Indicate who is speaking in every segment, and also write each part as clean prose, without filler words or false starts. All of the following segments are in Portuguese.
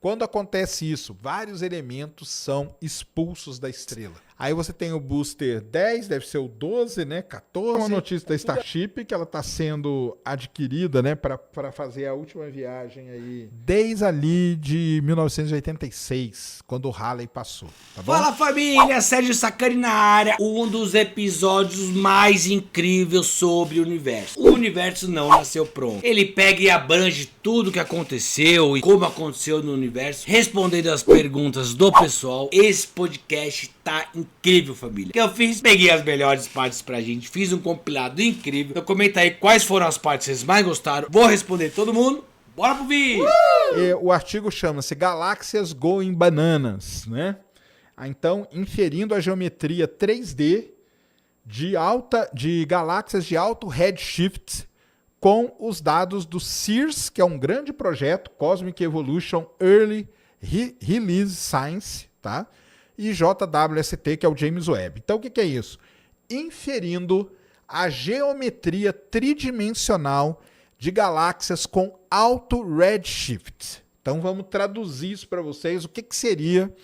Speaker 1: Quando acontece isso, vários elementos são expulsos da estrela. Aí você tem o booster 10, deve ser o 12, né? 14. Uma notícia da Starship que ela está sendo adquirida, né? Para fazer a última viagem aí. Desde ali de 1986, quando o Halley passou. Tá bom?
Speaker 2: Fala família, Sérgio Sacani na área. Um dos episódios mais incríveis sobre o universo. O universo não nasceu pronto. Ele pega e abrange tudo que aconteceu e como aconteceu no universo, respondendo as perguntas do pessoal. Esse podcast tá incrível, família. O que eu fiz? Peguei as melhores partes pra gente, fiz um compilado incrível. Então comenta aí quais foram as partes que vocês mais gostaram. Vou responder todo mundo. Bora pro vídeo!
Speaker 1: O artigo chama-se Galáxias Going Bananas, né? Então, inferindo a geometria 3D de galáxias de alto redshift com os dados do CEERS, que é um grande projeto, Cosmic Evolution Early Release Science, tá? E JWST, que é o James Webb. Então, o que é isso? Inferindo a geometria tridimensional de galáxias com alto redshift. Então, vamos traduzir isso para vocês. O que seria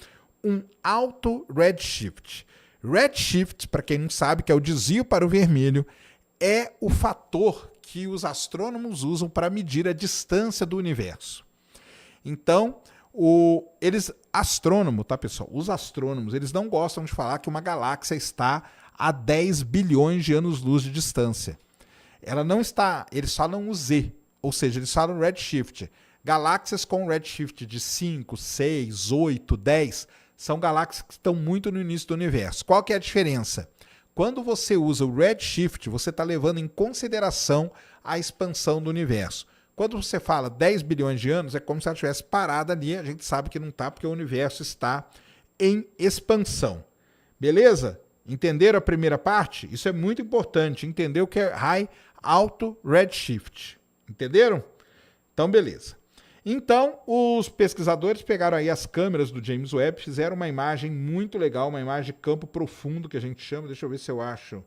Speaker 1: um alto redshift? Redshift, para quem não sabe, que é o desvio para o vermelho, é o fator que os astrônomos usam para medir a distância do universo. Então, astrônomo, tá, pessoal? Os astrônomos, eles não gostam de falar que uma galáxia está a 10 bilhões de anos-luz de distância. Ela não está, eles falam o Z, ou seja, eles falam redshift. Galáxias com redshift de 5, 6, 8, 10 são galáxias que estão muito no início do universo. Qual que é a diferença? Quando você usa o redshift, você está levando em consideração a expansão do universo. Quando você fala 10 bilhões de anos, é como se ela estivesse parada ali. A gente sabe que não está, porque o universo está em expansão. Beleza? Entenderam a primeira parte? Isso é muito importante. Entender o que é alto redshift. Entenderam? Então, beleza. Então, os pesquisadores pegaram aí as câmeras do James Webb, fizeram uma imagem muito legal, uma imagem de campo profundo, que a gente chama. Deixa eu ver se eu acho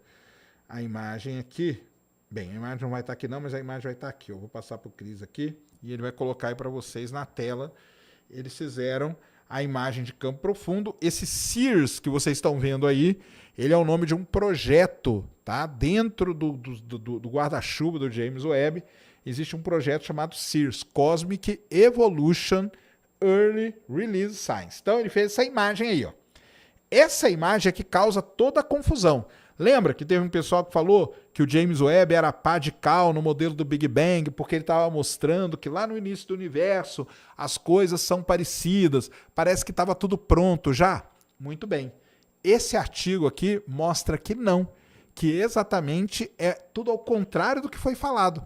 Speaker 1: a imagem aqui. Bem, a imagem não vai estar aqui não, mas a imagem vai estar aqui. Eu vou passar para o Cris aqui e ele vai colocar aí para vocês na tela. Eles fizeram a imagem de campo profundo. Esse CEERS que vocês estão vendo aí, ele é o nome de um projeto, tá? Dentro do guarda-chuva do James Webb, existe um projeto chamado CEERS, Cosmic Evolution Early Release Science. Então ele fez essa imagem aí, ó. Essa imagem é que causa toda a confusão. Lembra que teve um pessoal que falou que o James Webb era pá de cal no modelo do Big Bang, porque ele estava mostrando que lá no início do universo as coisas são parecidas, parece que estava tudo pronto já? Muito bem. Esse artigo aqui mostra que não, que exatamente é tudo ao contrário do que foi falado.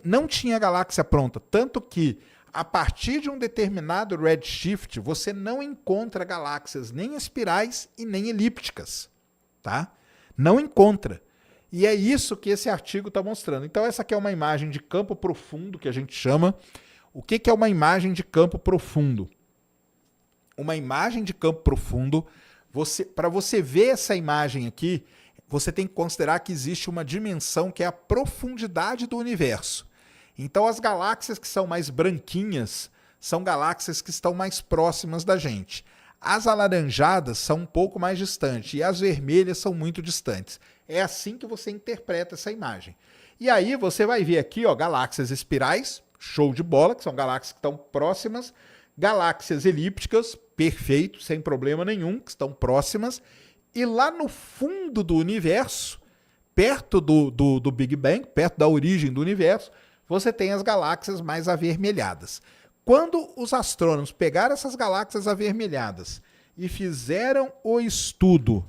Speaker 1: Não tinha galáxia pronta, tanto que a partir de um determinado redshift você não encontra galáxias nem espirais e nem elípticas, tá? Não encontra. E é isso que esse artigo está mostrando. Então essa aqui é uma imagem de campo profundo, que a gente chama. O que é uma imagem de campo profundo? Uma imagem de campo profundo, para você ver essa imagem aqui, você tem que considerar que existe uma dimensão que é a profundidade do universo. Então as galáxias que são mais branquinhas são galáxias que estão mais próximas da gente. As alaranjadas são um pouco mais distantes e as vermelhas são muito distantes. É assim que você interpreta essa imagem. E aí você vai ver aqui, ó, galáxias espirais, show de bola, que são galáxias que estão próximas, galáxias elípticas, perfeito, sem problema nenhum, que estão próximas, e lá no fundo do universo, perto do Big Bang, perto da origem do universo, você tem as galáxias mais avermelhadas. Quando os astrônomos pegaram essas galáxias avermelhadas e fizeram o estudo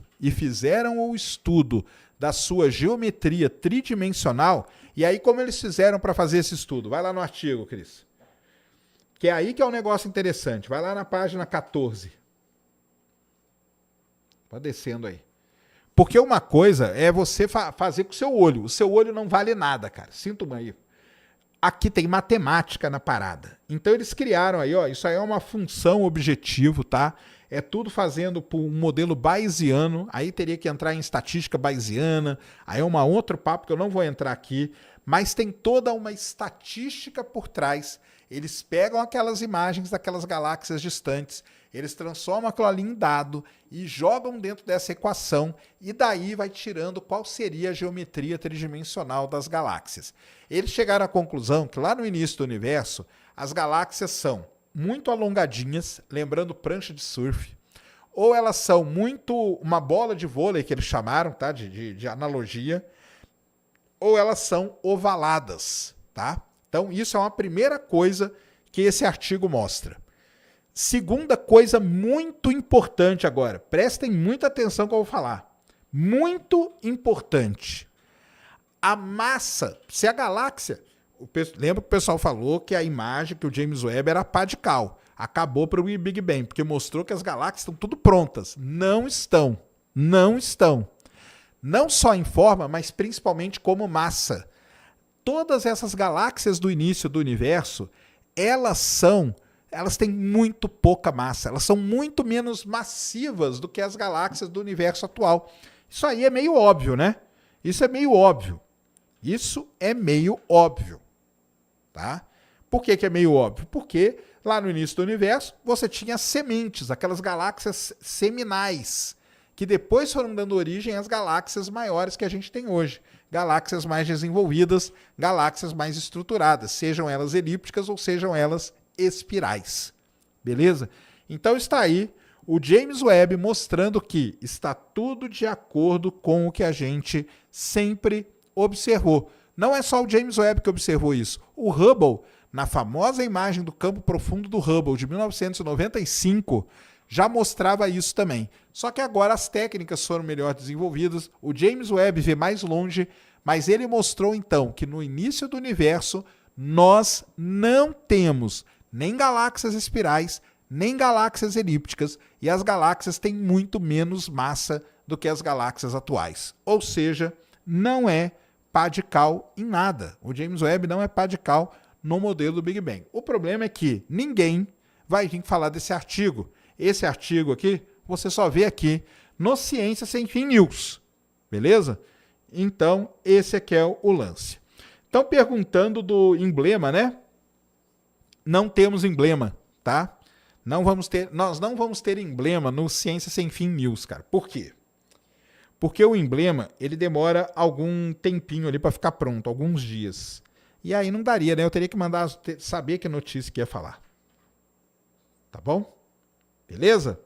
Speaker 1: da sua geometria tridimensional, e aí como eles fizeram para fazer esse estudo? Vai lá no artigo, Cris. Que é aí que é um negócio interessante. Vai lá na página 14. Vai descendo aí. Porque uma coisa é você fazer com o seu olho. O seu olho não vale nada, cara. Sinto aí. Aqui tem matemática na parada. Então eles criaram aí, ó, isso aí é uma função objetivo, tá? É tudo fazendo por um modelo bayesiano, aí teria que entrar em estatística bayesiana, aí é um outro papo que eu não vou entrar aqui, mas tem toda uma estatística por trás Eles pegam aquelas imagens daquelas galáxias distantes, eles transformam aquilo ali em dado e jogam dentro dessa equação e daí vai tirando qual seria a geometria tridimensional das galáxias. Eles chegaram à conclusão que lá no início do universo, as galáxias são muito alongadinhas, lembrando prancha de surf, ou elas são muito uma bola de vôlei, que eles chamaram, tá? De analogia, ou elas são ovaladas, tá? Então, isso é uma primeira coisa que esse artigo mostra. Segunda coisa muito importante agora, prestem muita atenção no que eu vou falar. Muito importante. A massa, se a galáxia... Lembra que o pessoal falou que a imagem, que o James Webb era pá de cal. Acabou para o Big Bang, porque mostrou que as galáxias estão tudo prontas. Não estão. Não estão. Não só em forma, mas principalmente como massa. Todas essas galáxias do início do universo, elas têm muito pouca massa. Elas são muito menos massivas do que as galáxias do universo atual. Isso aí é meio óbvio, né? Isso é meio óbvio. Isso é meio óbvio. Tá? Por que é meio óbvio? Porque lá no início do universo você tinha sementes, aquelas galáxias seminais, que depois foram dando origem às galáxias maiores que a gente tem hoje. Galáxias mais desenvolvidas, galáxias mais estruturadas, sejam elas elípticas ou sejam elas espirais. Beleza? Então está aí o James Webb mostrando que está tudo de acordo com o que a gente sempre observou. Não é só o James Webb que observou isso. O Hubble, na famosa imagem do campo profundo do Hubble de 1995, já mostrava isso também. Só que agora as técnicas foram melhor desenvolvidas, o James Webb vê mais longe, mas ele mostrou então que no início do universo nós não temos nem galáxias espirais, nem galáxias elípticas, e as galáxias têm muito menos massa do que as galáxias atuais. Ou seja, não é pá de cal em nada. O James Webb não é pá de cal no modelo do Big Bang. O problema é que ninguém vai vir falar desse artigo. Esse artigo aqui, você só vê aqui no Ciência Sem Fim News. Beleza? Então, esse aqui é o lance. Então, perguntando do emblema, né? Não temos emblema, tá? Nós não vamos ter emblema no Ciência Sem Fim News, cara. Por quê? Porque o emblema, ele demora algum tempinho ali para ficar pronto, alguns dias. E aí não daria, né? Eu teria que saber que notícia que ia falar. Tá bom? Beleza?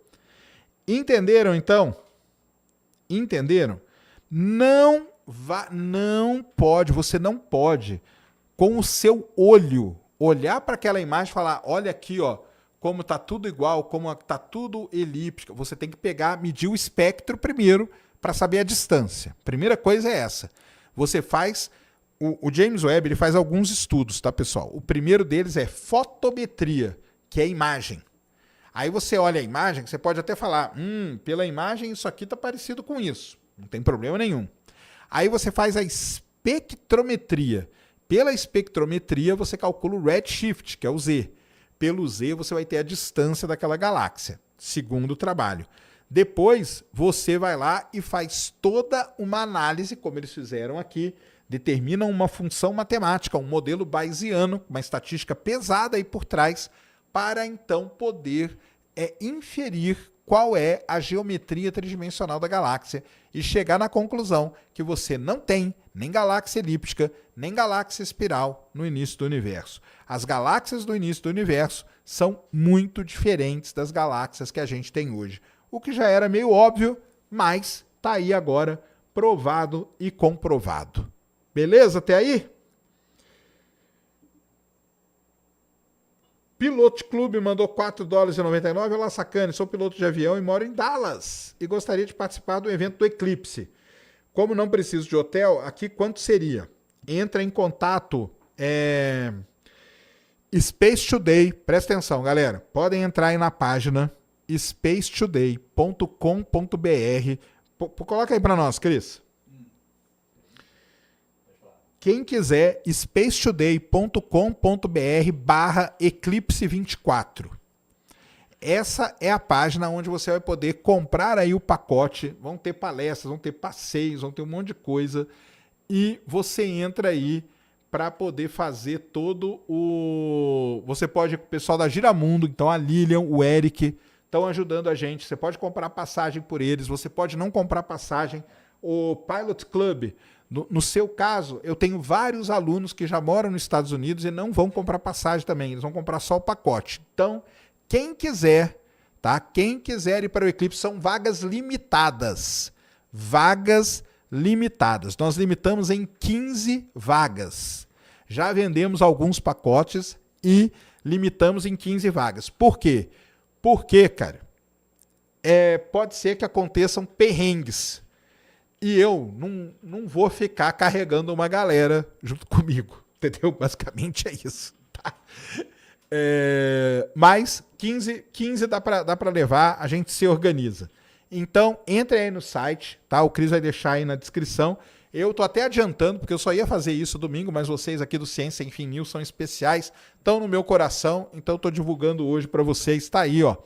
Speaker 1: Entenderam, então? Entenderam? Você não pode, com o seu olho, olhar para aquela imagem e falar, olha aqui, ó, como tá tudo igual, como tá tudo elíptico. Você tem que medir o espectro primeiro, para saber a distância. Primeira coisa é essa. Você faz... O James Webb ele faz alguns estudos, tá, pessoal? O primeiro deles é fotometria, que é imagem. Aí você olha a imagem, você pode até falar, pela imagem isso aqui tá parecido com isso. Não tem problema nenhum. Aí você faz a espectrometria. Pela espectrometria você calcula o redshift, que é o Z. Pelo Z você vai ter a distância daquela galáxia, segundo o trabalho. Depois, você vai lá e faz toda uma análise, como eles fizeram aqui, determinam uma função matemática, um modelo bayesiano, uma estatística pesada aí por trás, para então poder inferir qual é a geometria tridimensional da galáxia e chegar na conclusão que você não tem nem galáxia elíptica, nem galáxia espiral no início do universo. As galáxias do início do universo são muito diferentes das galáxias que a gente tem hoje. O que já era meio óbvio, mas está aí agora provado e comprovado. Beleza até aí? Piloto Clube mandou $4,99. Olá, Sacane, sou piloto de avião e moro em Dallas e gostaria de participar do evento do Eclipse. Como não preciso de hotel, aqui quanto seria? Entra em contato Space Today. Presta atenção, galera. Podem entrar aí na página spacetoday.com.br. Coloca aí para nós, Cris. Quem quiser, spacetoday.com.br/eclipse24. Essa é a página onde você vai poder comprar aí o pacote. Vão ter palestras, vão ter passeios, vão ter um monte de coisa. E você entra aí para poder fazer todo o... Você pode, o pessoal da Giramundo, então a Lilian, o Eric, estão ajudando a gente. Você pode comprar passagem por eles, você pode não comprar passagem. O Pilot Club, no seu caso, eu tenho vários alunos que já moram nos Estados Unidos e não vão comprar passagem também, eles vão comprar só o pacote. Então, quem quiser, tá? Quem quiser ir para o Eclipse, são vagas limitadas. Vagas limitadas. Nós limitamos em 15 vagas. Já vendemos alguns pacotes e limitamos em 15 vagas. Por quê? Porque, cara, pode ser que aconteçam perrengues. E eu não vou ficar carregando uma galera junto comigo. Entendeu? Basicamente é isso. Tá? Mas 15 dá para levar, a gente se organiza. Então, entre aí no site, tá? O Cris vai deixar aí na descrição. Eu tô até adiantando, porque eu só ia fazer isso domingo, mas vocês aqui do Ciência Sem Fim News são especiais, estão no meu coração, então eu tô divulgando hoje para vocês, tá aí, ó,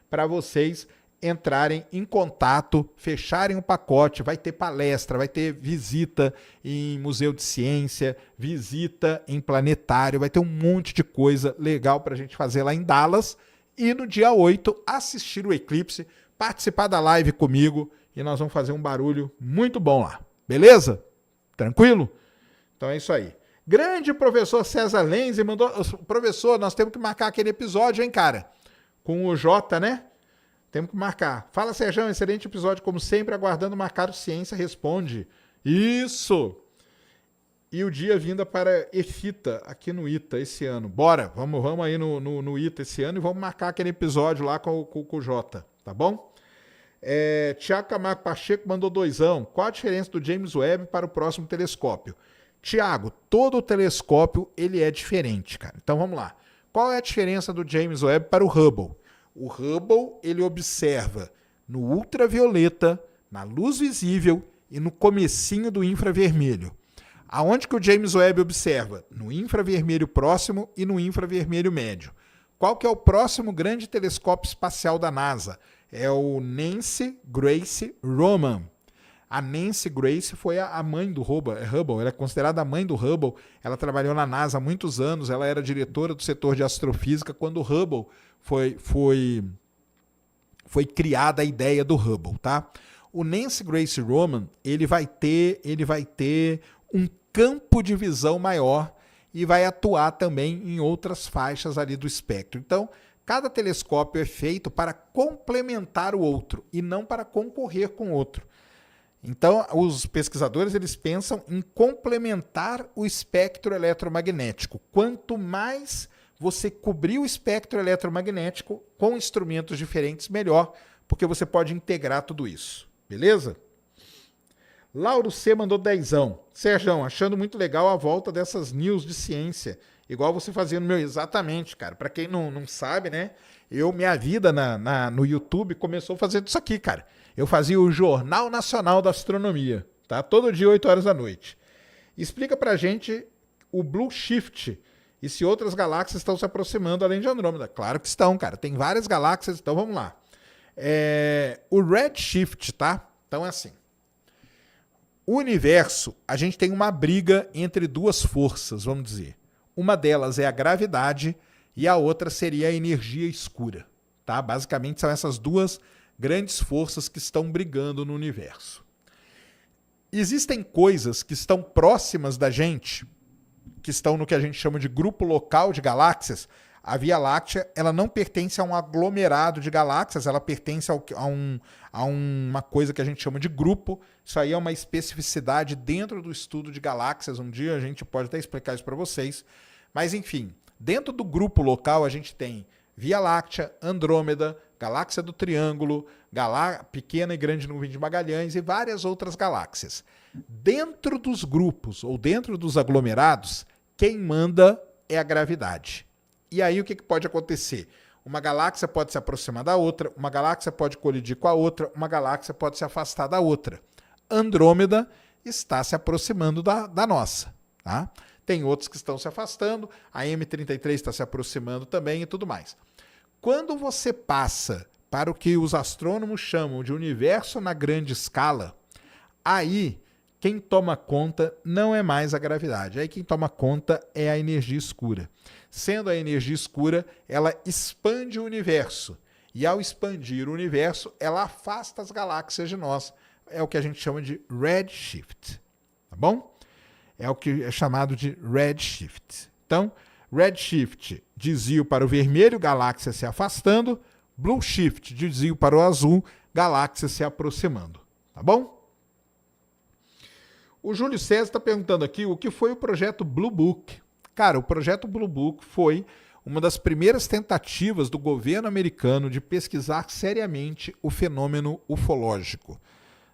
Speaker 1: para vocês entrarem em contato, fecharem o pacote, vai ter palestra, vai ter visita em Museu de Ciência, visita em planetário, vai ter um monte de coisa legal pra gente fazer lá em Dallas e no dia 8 assistir o eclipse, participar da live comigo e nós vamos fazer um barulho muito bom lá. Beleza? Tranquilo? Então é isso aí. Grande professor César Lenze mandou... Professor, nós temos que marcar aquele episódio, hein, cara? Com o Jota, né? Temos que marcar. Fala, Sérgio, excelente episódio, como sempre, aguardando marcar o Ciência Responde. Isso! E o dia vinda para EFITA, aqui no ITA, esse ano. Bora, vamos aí no ITA esse ano e vamos marcar aquele episódio lá com o Jota, tá bom? Tiago Camargo Pacheco mandou 2. Qual a diferença do James Webb para o próximo telescópio? Tiago, todo o telescópio ele é diferente, cara. Então vamos lá. Qual é a diferença do James Webb para o Hubble? O Hubble ele observa no ultravioleta, na luz visível e no comecinho do infravermelho. Aonde que o James Webb observa? No infravermelho próximo e no infravermelho médio. Qual que é o próximo grande telescópio espacial da NASA? É o Nancy Grace Roman. A Nancy Grace foi a mãe do Hubble, ela é considerada a mãe do Hubble, ela trabalhou na NASA há muitos anos, ela era diretora do setor de astrofísica quando o Hubble foi criada a ideia do Hubble, tá? O Nancy Grace Roman, ele vai ter um campo de visão maior e vai atuar também em outras faixas ali do espectro. Então, cada telescópio é feito para complementar o outro e não para concorrer com o outro. Então, os pesquisadores eles pensam em complementar o espectro eletromagnético. Quanto mais você cobrir o espectro eletromagnético com instrumentos diferentes, melhor, porque você pode integrar tudo isso. Beleza? Lauro C. mandou 10. Sérgio, achando muito legal a volta dessas news de ciência. Igual você fazia no meu... Exatamente, cara. Para quem não sabe, né? Minha vida no YouTube começou fazendo isso aqui, cara. Eu fazia o Jornal Nacional da Astronomia, tá? Todo dia, 8 horas da noite. Explica pra gente o Blue Shift e se outras galáxias estão se aproximando além de Andrômeda. Claro que estão, cara. Tem várias galáxias, então vamos lá. O Redshift, tá? Então é assim. O universo, a gente tem uma briga entre duas forças, vamos dizer. Uma delas é a gravidade e a outra seria a energia escura, tá? Basicamente são essas duas grandes forças que estão brigando no universo. Existem coisas que estão próximas da gente, que estão no que a gente chama de grupo local de galáxias. A Via Láctea ela não pertence a um aglomerado de galáxias, ela pertence a uma coisa que a gente chama de grupo. Isso aí é uma especificidade dentro do estudo de galáxias. Um dia a gente pode até explicar isso para vocês. Mas, enfim, dentro do grupo local a gente tem Via Láctea, Andrômeda, Galáxia do Triângulo, Pequena e Grande Nuvem de Magalhães e várias outras galáxias. Dentro dos grupos ou dentro dos aglomerados, quem manda é a gravidade. E aí o que pode acontecer? Uma galáxia pode se aproximar da outra, uma galáxia pode colidir com a outra, uma galáxia pode se afastar da outra. Andrômeda está se aproximando da nossa, tá? Tem outros que estão se afastando, a M33 está se aproximando também e tudo mais. Quando você passa para o que os astrônomos chamam de universo na grande escala, aí quem toma conta não é mais a gravidade. Aí quem toma conta é a energia escura. Sendo a energia escura, ela expande o universo. E ao expandir o universo, ela afasta as galáxias de nós. É o que a gente chama de redshift. Tá bom? É o que é chamado de redshift. Então, redshift, desvio para o vermelho, galáxia se afastando. Blue shift, desvio para o azul, galáxia se aproximando. Tá bom? O Júlio César está perguntando aqui o que foi o projeto Blue Book. Cara, o projeto Blue Book foi uma das primeiras tentativas do governo americano de pesquisar seriamente o fenômeno ufológico.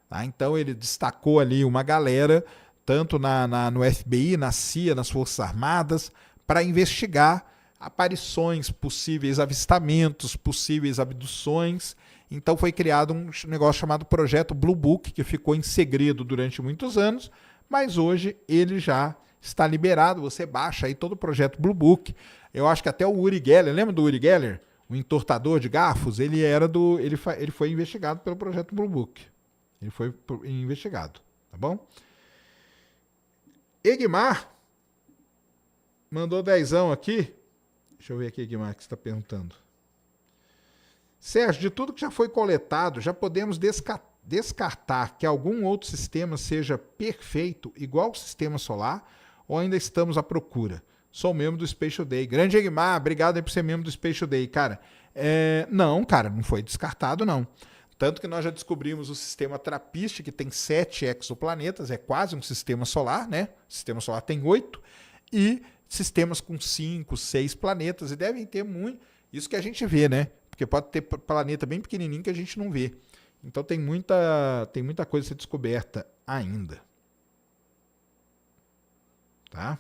Speaker 1: Tá? Então ele destacou ali uma galera, tanto no FBI, na CIA, nas Forças Armadas, para investigar aparições, possíveis avistamentos, possíveis abduções. Então foi criado um negócio chamado Projeto Blue Book, que ficou em segredo durante muitos anos, mas hoje ele já está liberado, você baixa aí todo o Projeto Blue Book. Eu acho que até o Uri Geller, lembra do Uri Geller? O entortador de garfos, ele foi investigado pelo Projeto Blue Book. Ele foi investigado, tá bom? Egmar mandou 10 aqui. Deixa eu ver aqui, Egmar, que você está perguntando. Sérgio, de tudo que já foi coletado, já podemos descartar que algum outro sistema seja perfeito, igual ao sistema solar, ou ainda estamos à procura? Sou membro do Space Today. Grande Egmar, obrigado aí por ser membro do Space Today. Cara, não, cara, não foi descartado, não. Tanto que nós já descobrimos o sistema TRAPPIST, que tem 7 exoplanetas, é quase um sistema solar, né? O sistema solar tem 8, e sistemas com 5, 6 planetas, e devem ter muito. Isso que a gente vê, né? Porque pode ter planeta bem pequenininho que a gente não vê. Então tem muita coisa a ser descoberta ainda. Tá?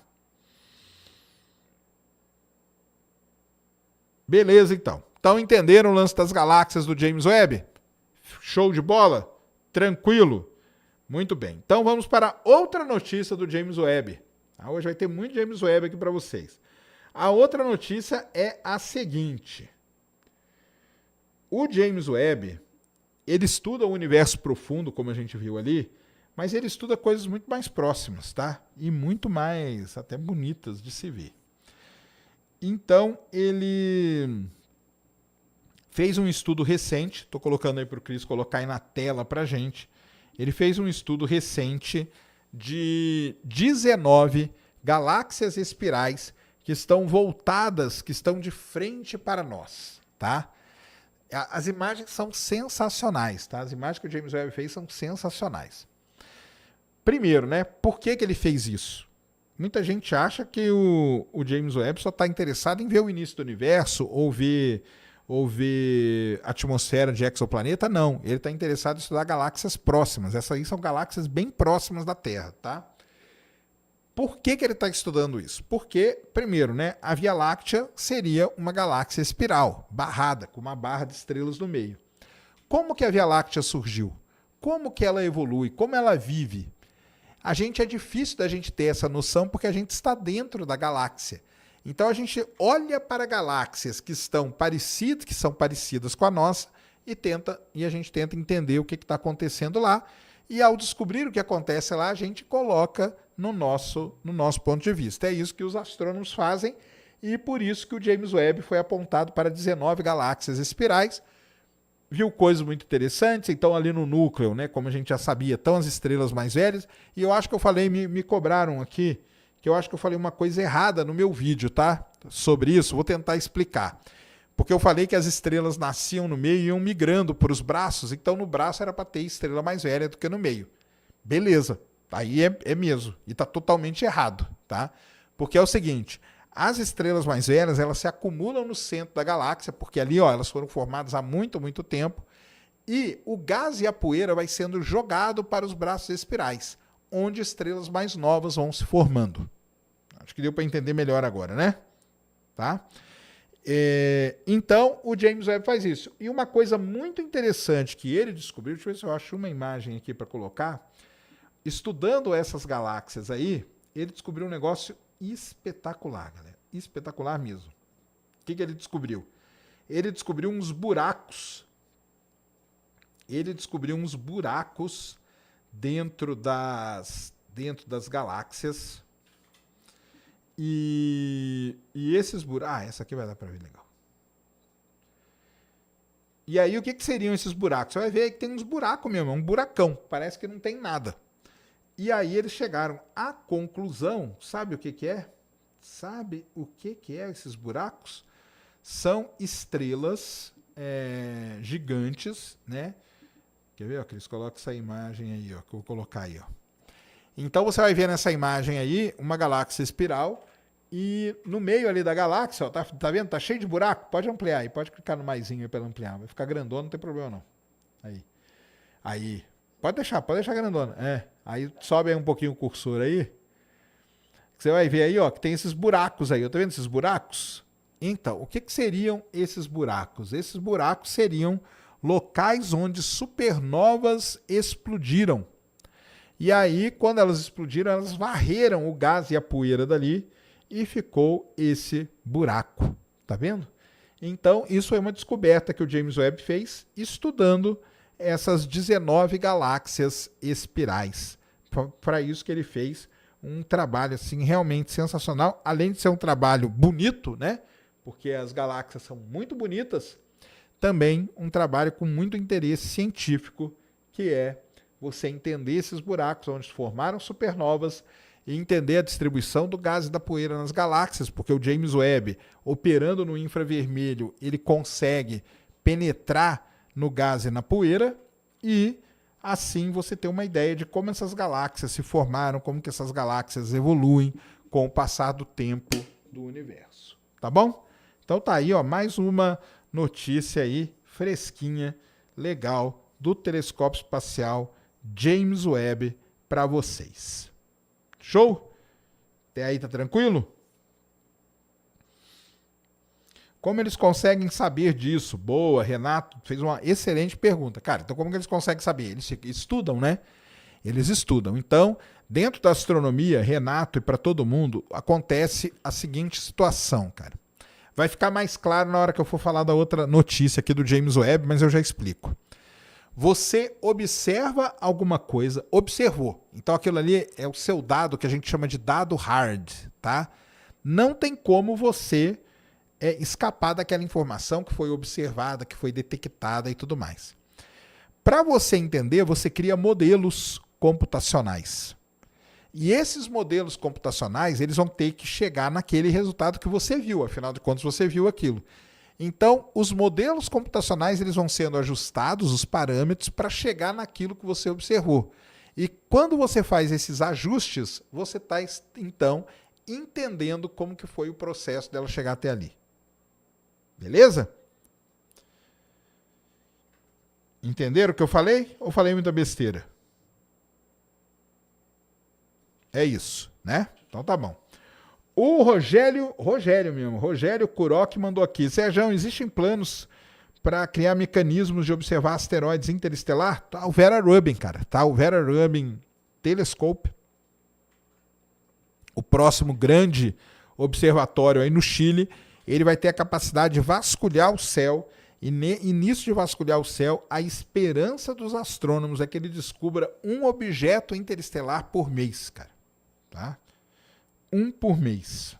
Speaker 1: Beleza, então. Então entenderam o lance das galáxias do James Webb? Show de bola? Tranquilo? Muito bem. Então vamos para outra notícia do James Webb. Hoje vai ter muito James Webb aqui para vocês. A outra notícia é a seguinte. O James Webb, ele estuda o universo profundo, como a gente viu ali, mas ele estuda coisas muito mais próximas, tá? E muito mais até bonitas de se ver. Então, ele fez um estudo recente, estou colocando aí para o Cris colocar aí na tela para a gente. Ele fez um estudo recente de 19 galáxias espirais que estão voltadas, que estão de frente para nós, tá? As imagens são sensacionais, tá? As imagens que o James Webb fez são sensacionais. Primeiro, né? Por que ele fez isso? Muita gente acha que o James Webb só está interessado em ver o início do universo ou ver a atmosfera de exoplaneta. Não, ele está interessado em estudar galáxias próximas. Essas aí são galáxias bem próximas da Terra, tá? Por que ele está estudando isso? Porque, primeiro, né, a Via Láctea seria uma galáxia espiral, barrada, com uma barra de estrelas no meio. Como que a Via Láctea surgiu? Como que ela evolui? Como ela vive? É difícil da gente ter essa noção porque a gente está dentro da galáxia. Então a gente olha para galáxias que são parecidas com a nossa e a gente tenta entender o que está acontecendo lá. E ao descobrir o que acontece lá, a gente coloca no nosso ponto de vista. É isso que os astrônomos fazem e por isso que o James Webb foi apontado para 19 galáxias espirais. Viu coisas muito interessantes, então ali no núcleo, né, como a gente já sabia, estão as estrelas mais velhas. E eu acho que eu falei, me cobraram aqui, que eu acho que eu falei uma coisa errada no meu vídeo, tá? Sobre isso, vou tentar explicar. Porque eu falei que as estrelas nasciam no meio e iam migrando para os braços, então no braço era para ter estrela mais velha do que no meio. Beleza, aí é mesmo, e está totalmente errado, tá? Porque é o seguinte, as estrelas mais velhas, elas se acumulam no centro da galáxia, porque ali, ó, elas foram formadas há muito, muito tempo, e o gás e a poeira vai sendo jogado para os braços espirais, onde estrelas mais novas vão se formando. Acho que deu para entender melhor agora, né? Tá? Então, o James Webb faz isso. E uma coisa muito interessante que ele descobriu, deixa eu ver se eu acho uma imagem aqui para colocar, estudando essas galáxias aí, ele descobriu um negócio espetacular, galera. Espetacular mesmo. O que ele descobriu? Ele descobriu uns buracos. Ele descobriu uns buracos dentro das galáxias. E esses buracos... Ah, essa aqui vai dar para ver legal. E aí, o que seriam esses buracos? Você vai ver que tem uns buracos mesmo, um buracão. Parece que não tem nada. E aí eles chegaram à conclusão, sabe o que é? Sabe o que é esses buracos? São estrelas gigantes, né? Quer ver, ó, que eles colocam essa imagem aí, ó, que eu vou colocar aí, ó. Então você vai ver nessa imagem aí uma galáxia espiral e no meio ali da galáxia, ó, tá vendo? Tá cheio de buraco. Pode ampliar aí, pode clicar no maisinho aí para ampliar. Vai ficar grandona, não tem problema não. Aí. Pode deixar grandona. Aí sobe aí um pouquinho o cursor aí. Você vai ver aí, ó, que tem esses buracos aí. Tá vendo esses buracos? Então, o que seriam esses buracos? Esses buracos seriam locais onde supernovas explodiram. E aí, quando elas explodiram, elas varreram o gás e a poeira dali e ficou esse buraco. Tá vendo? Então, isso é uma descoberta que o James Webb fez estudando essas 19 galáxias espirais. Para isso que ele fez um trabalho assim realmente sensacional, além de ser um trabalho bonito, né? Porque as galáxias são muito bonitas, também um trabalho com muito interesse científico, que é você entender esses buracos onde se formaram supernovas e entender a distribuição do gás e da poeira nas galáxias, porque o James Webb, operando no infravermelho, ele consegue penetrar no gás e na poeira e assim você tem uma ideia de como essas galáxias se formaram, como que essas galáxias evoluem com o passar do tempo do universo. Tá bom? Então tá aí, ó, mais uma notícia aí, fresquinha, legal, do telescópio espacial James Webb para vocês. Show? Até aí tá tranquilo? Como eles conseguem saber disso? Boa, Renato fez uma excelente pergunta. Cara, então como que eles conseguem saber? Eles estudam, né? Eles estudam. Então, dentro da astronomia, Renato e para todo mundo, acontece a seguinte situação, cara. Vai ficar mais claro na hora que eu for falar da outra notícia aqui do James Webb, mas eu já explico. Você observa alguma coisa, observou. Então aquilo ali é o seu dado que a gente chama de dado hard, tá? Não tem como você escapar daquela informação que foi observada, que foi detectada e tudo mais. Para você entender, você cria modelos computacionais. E esses modelos computacionais, eles vão ter que chegar naquele resultado que você viu, afinal de contas você viu aquilo. Então, os modelos computacionais eles vão sendo ajustados, os parâmetros, para chegar naquilo que você observou. E quando você faz esses ajustes, você está, então, entendendo como que foi o processo dela chegar até ali. Beleza? Entenderam o que eu falei? Ou falei muita besteira? É isso, né? Então tá bom. O Rogério Kuroki mandou aqui. Sérgio, existem planos para criar mecanismos de observar asteroides interestelar? Tá o Vera Rubin, cara. Tá o Vera Rubin Telescope. O próximo grande observatório aí no Chile. Ele vai ter a capacidade de vasculhar o céu. E nisso de vasculhar o céu, a esperança dos astrônomos é que ele descubra um objeto interestelar por mês, cara. Tá? Um por mês.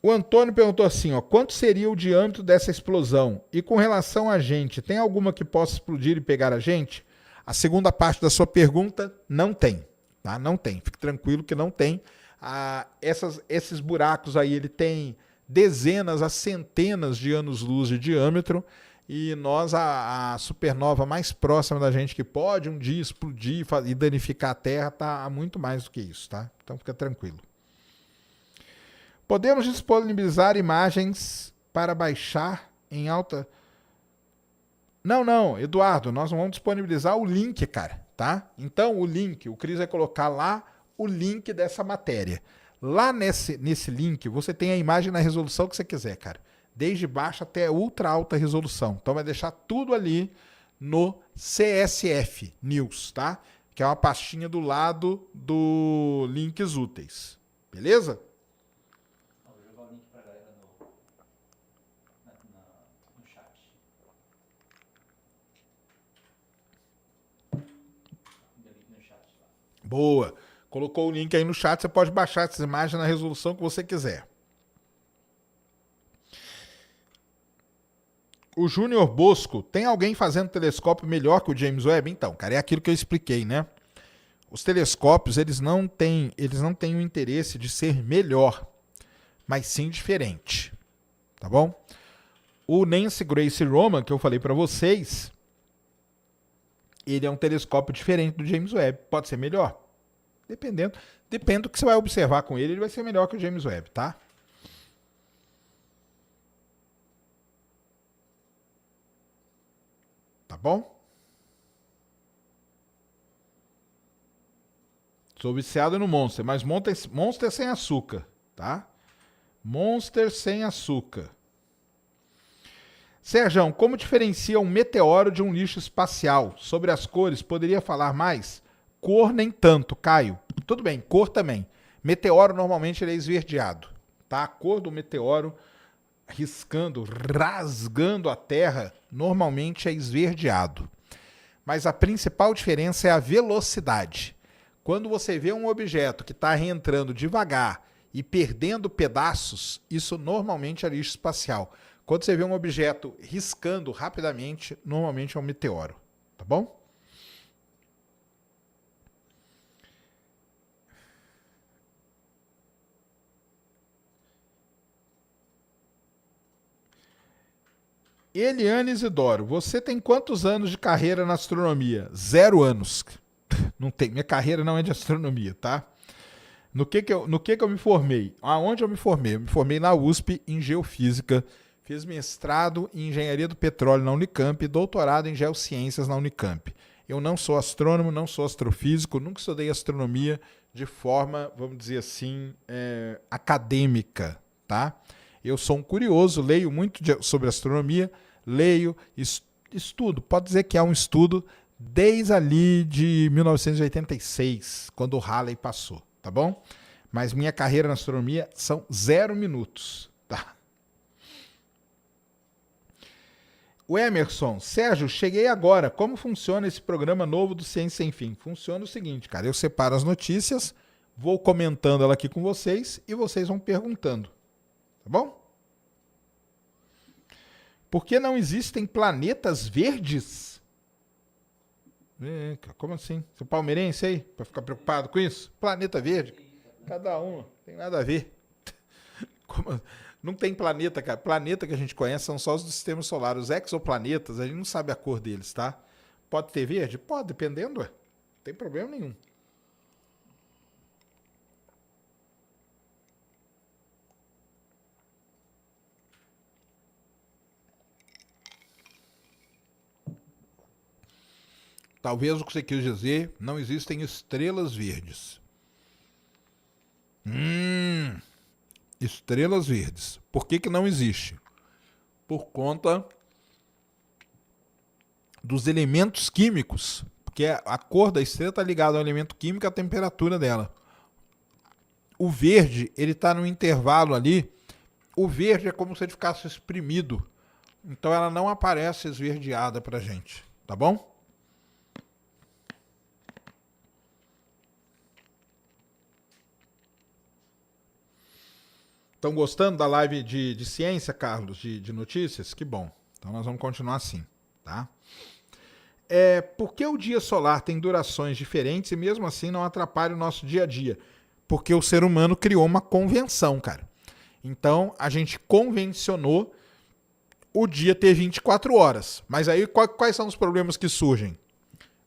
Speaker 1: O Antônio perguntou assim, ó, quanto seria o diâmetro dessa explosão? E com relação a gente, tem alguma que possa explodir e pegar a gente? A segunda parte da sua pergunta, não tem. Tá? Não tem. Fique tranquilo que não tem. Esses buracos aí, ele tem dezenas a centenas de anos-luz de diâmetro. E nós, a supernova mais próxima da gente que pode um dia explodir e danificar a Terra, está a muito mais do que isso, tá? Então fica tranquilo. Podemos disponibilizar imagens para baixar em alta... Não, Eduardo, nós não vamos disponibilizar o link, cara, tá? Então o link, o Cris vai colocar lá o link dessa matéria. Lá nesse link você tem a imagem na resolução que você quiser, cara. Desde baixa até ultra alta resolução. Então vai deixar tudo ali no CSF News, tá? Que é uma pastinha do lado do links úteis. Beleza?
Speaker 3: Vou jogar o link pra galera
Speaker 1: Boa. Colocou o link aí no chat, você pode baixar essas imagens na resolução que você quiser. O Júnior Bosco, tem alguém fazendo telescópio melhor que o James Webb? Então, cara, é aquilo que eu expliquei, né? Os telescópios, eles não têm o interesse de ser melhor, mas sim diferente, tá bom? O Nancy Grace Roman, que eu falei para vocês, ele é um telescópio diferente do James Webb. Pode ser melhor? Depende do que você vai observar com ele, ele vai ser melhor que o James Webb, tá? Tá bom? Sou viciado no Monster, mas Monster sem açúcar, tá? Monster sem açúcar. Serjão, como diferencia um meteoro de um lixo espacial? Sobre as cores, poderia falar mais? Cor nem tanto, Caio. Tudo bem, cor também. Meteoro normalmente ele é esverdeado, tá? A cor do meteoro rasgando a Terra, normalmente é esverdeado. Mas a principal diferença é a velocidade. Quando você vê um objeto que está reentrando devagar e perdendo pedaços, isso normalmente é lixo espacial. Quando você vê um objeto riscando rapidamente, normalmente é um meteoro, tá bom? Eliane Isidoro, você tem quantos anos de carreira na astronomia? 0 anos. Não tem, minha carreira não é de astronomia, tá? No que eu me formei? Aonde eu me formei? Eu me formei na USP em Geofísica, fiz mestrado em Engenharia do Petróleo na Unicamp e doutorado em Geociências na Unicamp. Eu não sou astrônomo, não sou astrofísico, nunca estudei astronomia de forma, vamos dizer assim, acadêmica, tá? Eu sou um curioso, leio muito sobre astronomia, leio, estudo. Pode dizer que é um estudo desde ali de 1986, quando o Halley passou, tá bom? Mas minha carreira na astronomia são 0 minutos, tá? O Emerson, Sérgio, cheguei agora. Como funciona esse programa novo do Ciência Sem Fim? Funciona o seguinte, cara, eu separo as notícias, vou comentando ela aqui com vocês e vocês vão perguntando, tá bom? Por que não existem planetas verdes? Como assim? Você é palmeirense aí? Pra ficar preocupado com isso? Planeta verde? Cada um, tem nada a ver. Não tem planeta, cara. Planeta que a gente conhece são só os do sistema solar. Os exoplanetas, a gente não sabe a cor deles, tá? Pode ter verde? Pode, dependendo, não tem problema nenhum. Talvez o que você quis dizer, não existem estrelas verdes. Estrelas verdes. Por que não existe? Por conta dos elementos químicos. Porque a cor da estrela está ligada ao elemento químico e à temperatura dela. O verde, ele está no intervalo ali. O verde é como se ele ficasse espremido. Então ela não aparece esverdeada pra gente. Tá bom? Estão gostando da live de ciência, Carlos, de notícias? Que bom. Então nós vamos continuar assim, tá? Por que o dia solar tem durações diferentes e mesmo assim não atrapalha o nosso dia a dia? Porque o ser humano criou uma convenção, cara. Então a gente convencionou o dia ter 24 horas. Mas aí quais são os problemas que surgem?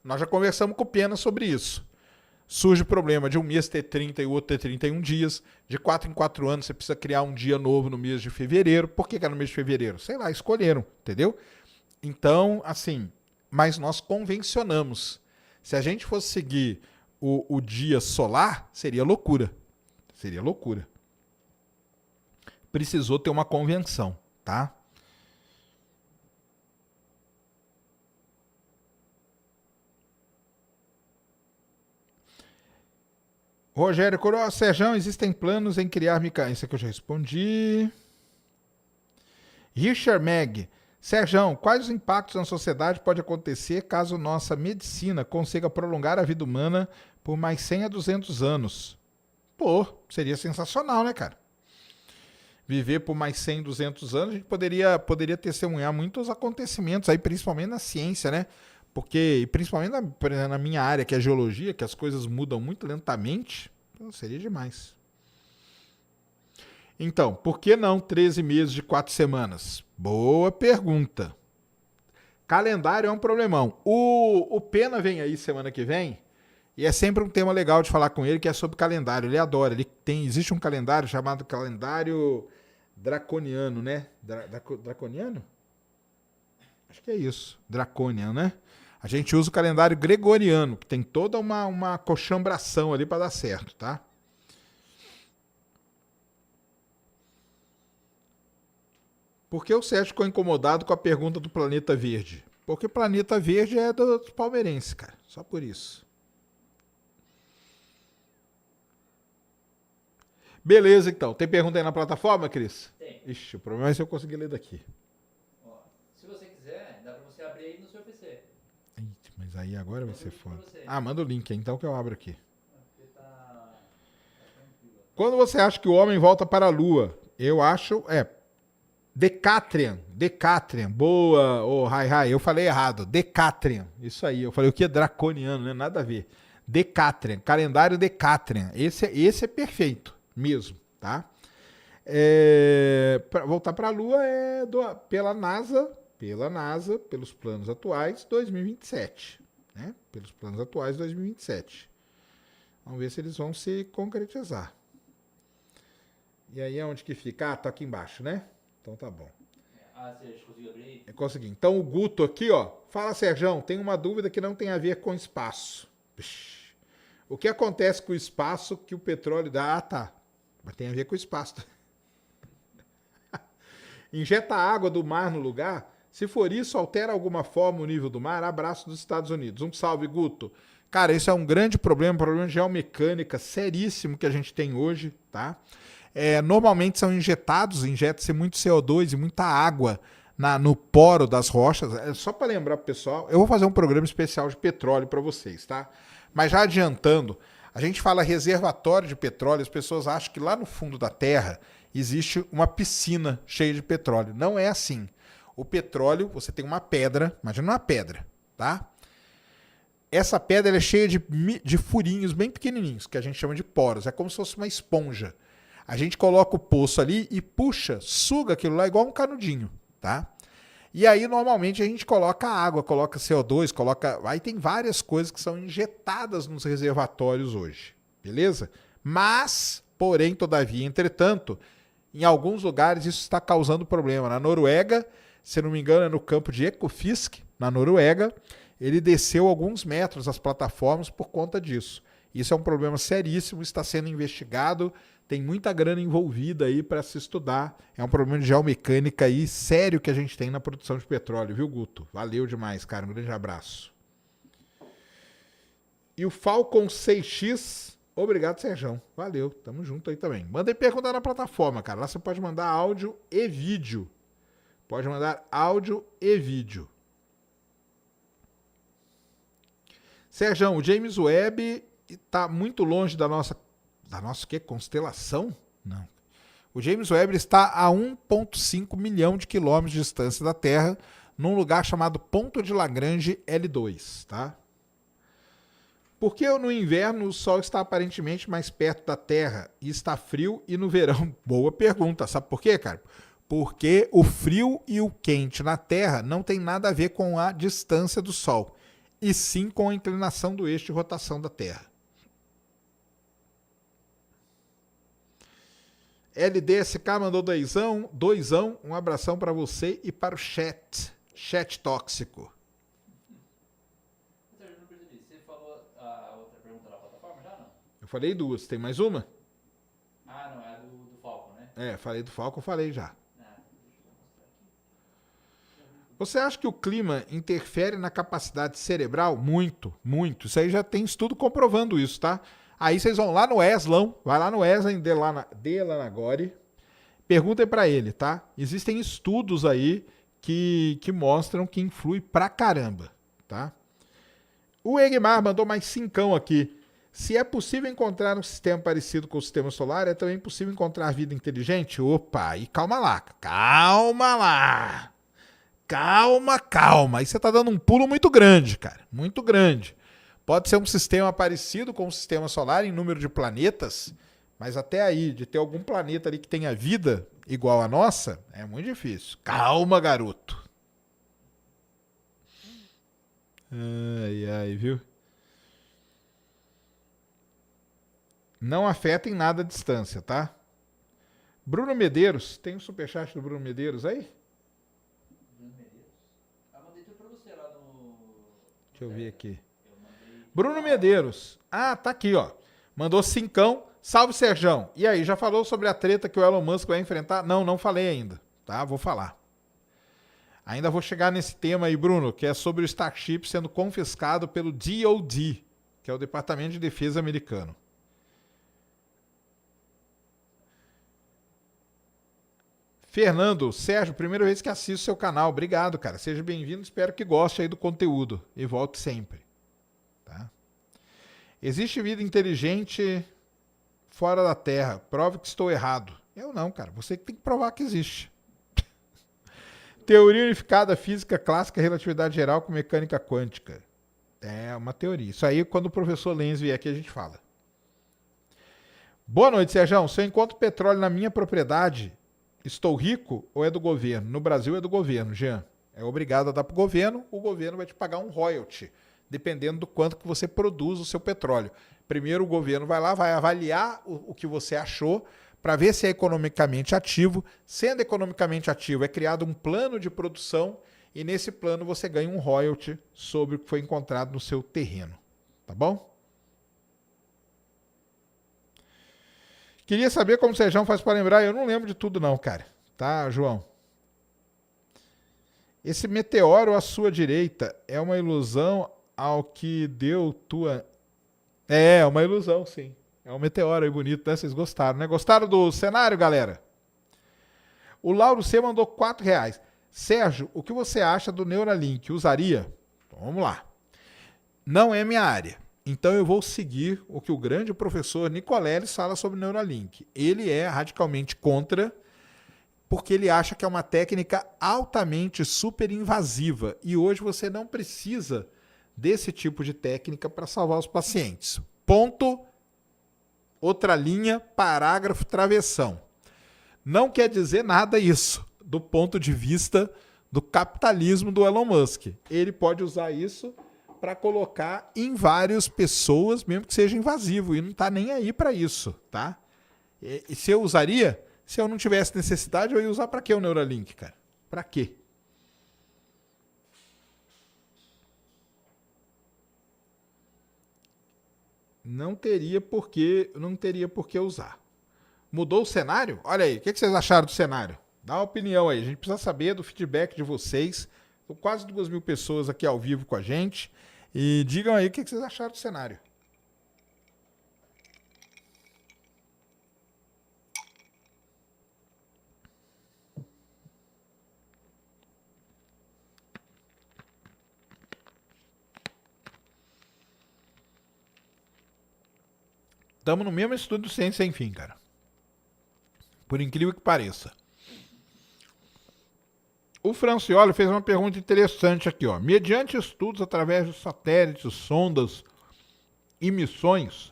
Speaker 1: Nós já conversamos com o Pena sobre isso. Surge o problema de um mês ter 30 e o outro ter 31 dias. De 4 em 4 anos você precisa criar um dia novo no mês de fevereiro. Por que é no mês de fevereiro? Sei lá, escolheram, entendeu? Então, assim, mas nós convencionamos. Se a gente fosse seguir o dia solar, seria loucura. Seria loucura. Precisou ter uma convenção, tá? Rogério Coroa, Serjão, existem planos em criar mecanismos. Isso aqui eu já respondi. Richard Meg, Serjão, quais os impactos na sociedade pode acontecer caso nossa medicina consiga prolongar a vida humana por mais 100 a 200 anos? Pô, seria sensacional, né, cara? Viver por mais 100, 200 anos, a gente poderia testemunhar muitos acontecimentos aí, principalmente na ciência, né? Porque, principalmente na minha área, que é a geologia, que as coisas mudam muito lentamente, então seria demais. Então, por que não 13 meses de 4 semanas? Boa pergunta. Calendário é um problemão. O Pena vem aí semana que vem e é sempre um tema legal de falar com ele, que é sobre calendário. Ele adora. Existe um calendário chamado calendário draconiano, né? Draconiano? Acho que é isso. Draconiano, né? A gente usa o calendário gregoriano, que tem toda uma coxambração ali para dar certo, tá? Por que o Sérgio ficou incomodado com a pergunta do Planeta Verde? Porque Planeta Verde é dos palmeirenses, cara. Só por isso. Beleza, então. Tem pergunta aí na plataforma, Cris?
Speaker 3: Tem.
Speaker 1: Ixi, o problema é se eu conseguir ler daqui.
Speaker 3: Ó, se você quiser, dá pra você abrir aí no seu PC.
Speaker 1: Eita, mas aí agora vai ser foda.
Speaker 3: Você.
Speaker 1: Ah, manda o link aí, então, que eu abro aqui.
Speaker 3: Porque tá tranquilo.
Speaker 1: Quando você acha que o homem volta para a Lua? Eu acho... Decatrian. Boa, eu falei errado. Decatrian. Isso aí. Eu falei o que é draconiano, né? Nada a ver. Decatrian. Calendário Decatrian. Esse é perfeito mesmo, tá? Pra voltar para a Lua pela NASA, pelos planos atuais, 2027. Né? Pelos planos atuais, 2027. Vamos ver se eles vão se concretizar. E aí, onde que fica? Ah, tá aqui embaixo, né? Então tá bom.
Speaker 3: Você conseguiu abrir?
Speaker 1: Eu consegui. Então o Guto aqui, ó. Fala, Serjão, tem uma dúvida que não tem a ver com espaço. Psh. O que acontece com o espaço que o petróleo dá? Ah, tá. Mas tem a ver com o espaço. Injeta água do mar no lugar? Se for isso, altera alguma forma o nível do mar? Abraço dos Estados Unidos. Um salve, Guto. Cara, isso é um grande problema de geomecânica seríssimo que a gente tem hoje, tá? Normalmente injeta-se muito CO2 e muita água no poro das rochas. Só para lembrar pro pessoal, eu vou fazer um programa especial de petróleo para vocês, tá? Mas já adiantando, a gente fala reservatório de petróleo, as pessoas acham que lá no fundo da terra existe uma piscina cheia de petróleo. Não é assim. O petróleo, você tem uma pedra, imagina uma pedra, tá? Essa pedra é cheia de furinhos bem pequenininhos, que a gente chama de poros. É como se fosse uma esponja. A gente coloca o poço ali e puxa, suga aquilo lá igual um canudinho, tá? E aí, normalmente, a gente coloca água, coloca CO2, Aí tem várias coisas que são injetadas nos reservatórios hoje, beleza? Mas, porém, todavia, entretanto, em alguns lugares isso está causando problema. Na Noruega, se não me engano, é no campo de Ekofisk, na Noruega, ele desceu alguns metros as plataformas por conta disso. Isso é um problema seríssimo, está sendo investigado, tem muita grana envolvida aí para se estudar. É um problema de geomecânica aí sério que a gente tem na produção de petróleo, viu, Guto? Valeu demais, cara. Um grande abraço. E o Falcon 6X, obrigado, Serjão. Valeu, tamo junto aí também. Manda aí perguntar na plataforma, cara. Lá você pode mandar áudio e vídeo. Pode mandar áudio e vídeo. Serjão, o James Webb está muito longe da nossa quê? Constelação? Não. O James Webb está a 1,5 milhão de quilômetros de distância da Terra, num lugar chamado Ponto de Lagrange L2, tá? Por que no inverno o Sol está aparentemente mais perto da Terra e está frio e no verão? Boa pergunta. Sabe por quê, cara? Porque o frio e o quente na Terra não tem nada a ver com a distância do Sol, e sim com a inclinação do eixo de rotação da Terra. LDSK mandou doisão, um abração para você e para o chat tóxico.
Speaker 3: Eu não percebi, você falou a outra pergunta na plataforma já, não?
Speaker 1: Eu falei duas, tem mais uma?
Speaker 3: Ah, não, é do Falcon, né?
Speaker 1: Falei do Falcon, falei já.
Speaker 3: Deixa eu mostrar aqui.
Speaker 1: Você acha que o clima interfere na capacidade cerebral? Muito, muito. Isso aí já tem estudo comprovando isso, tá? Aí vocês vão lá no Eslão, vai lá no Eslan Delanagori, perguntem para ele, tá? Existem estudos aí que mostram que influi pra caramba, tá? O Egmar mandou mais cincão aqui. Se é possível encontrar um sistema parecido com o sistema solar, é também possível encontrar vida inteligente? Opa, e calma lá. Calma lá. Calma. Aí você tá dando um pulo muito grande, cara. Muito grande. Pode ser um sistema parecido com o sistema solar em número de planetas, mas até aí, de ter algum planeta ali que tenha vida igual a nossa, é muito difícil. Calma, garoto. Ai, viu? Não afeta em nada a distância, tá? Bruno Medeiros, tem um superchat do Bruno Medeiros aí?
Speaker 3: Bruno Medeiros? Mandei tudo pra você lá no...
Speaker 1: Deixa eu ver aqui. Bruno Medeiros. Ah, tá aqui, ó. Mandou cincão. Salve, Serjão. E aí, já falou sobre a treta que o Elon Musk vai enfrentar? Não falei ainda, tá? Vou falar. Ainda vou chegar nesse tema aí, Bruno, que é sobre o Starship sendo confiscado pelo DoD, que é o Departamento de Defesa americano. Fernando, Sérgio, primeira vez que assisto seu canal. Obrigado, cara. Seja bem-vindo. Espero que goste aí do conteúdo. E volte sempre. Tá? Existe vida inteligente fora da Terra. Prove que estou errado. Eu não, cara. Você que tem que provar que existe. Teoria unificada física clássica, relatividade geral com mecânica quântica. É uma teoria. Isso aí, quando o professor Lenz vier aqui, a gente fala. Boa noite, Sérgio. Se eu encontro petróleo na minha propriedade, estou rico ou é do governo? No Brasil é do governo, Jean. É obrigado a dar para o governo vai te pagar um royalty, dependendo do quanto que você produz o seu petróleo. Primeiro o governo vai lá, vai avaliar o que você achou, para ver se é economicamente ativo. Sendo economicamente ativo, é criado um plano de produção e nesse plano você ganha um royalty sobre o que foi encontrado no seu terreno. Tá bom? Queria saber como o Sérgio faz para lembrar. Eu não lembro de tudo não, cara. Tá, João? Esse meteoro à sua direita é uma ilusão ao que deu tua... É uma ilusão, sim. É um meteoro aí bonito, né? Vocês gostaram, né? Gostaram do cenário, galera? O Lauro C mandou R$4. Sérgio, o que você acha do Neuralink? Usaria? Então, vamos lá. Não é minha área. Então eu vou seguir o que o grande professor Nicoleles fala sobre o Neuralink. Ele é radicalmente contra, porque ele acha que é uma técnica altamente super invasiva. E hoje você não precisa desse tipo de técnica para salvar os pacientes. Ponto. Outra linha, parágrafo, travessão. Não quer dizer nada isso do ponto de vista do capitalismo do Elon Musk. Ele pode usar isso para colocar em várias pessoas, mesmo que seja invasivo, e não está nem aí para isso, tá? E se eu usaria, se eu não tivesse necessidade, eu ia usar para quê o Neuralink, cara? Para quê? Não teria por que usar. Mudou o cenário? Olha aí, o que vocês acharam do cenário? Dá uma opinião aí, a gente precisa saber do feedback de vocês. São quase 2.000 pessoas aqui ao vivo com a gente. E digam aí o que vocês acharam do cenário. Estamos no mesmo estudo do Ciência Sem Fim, cara. Por incrível que pareça. O Francioli fez uma pergunta interessante aqui, ó. Mediante estudos através de satélites, sondas e missões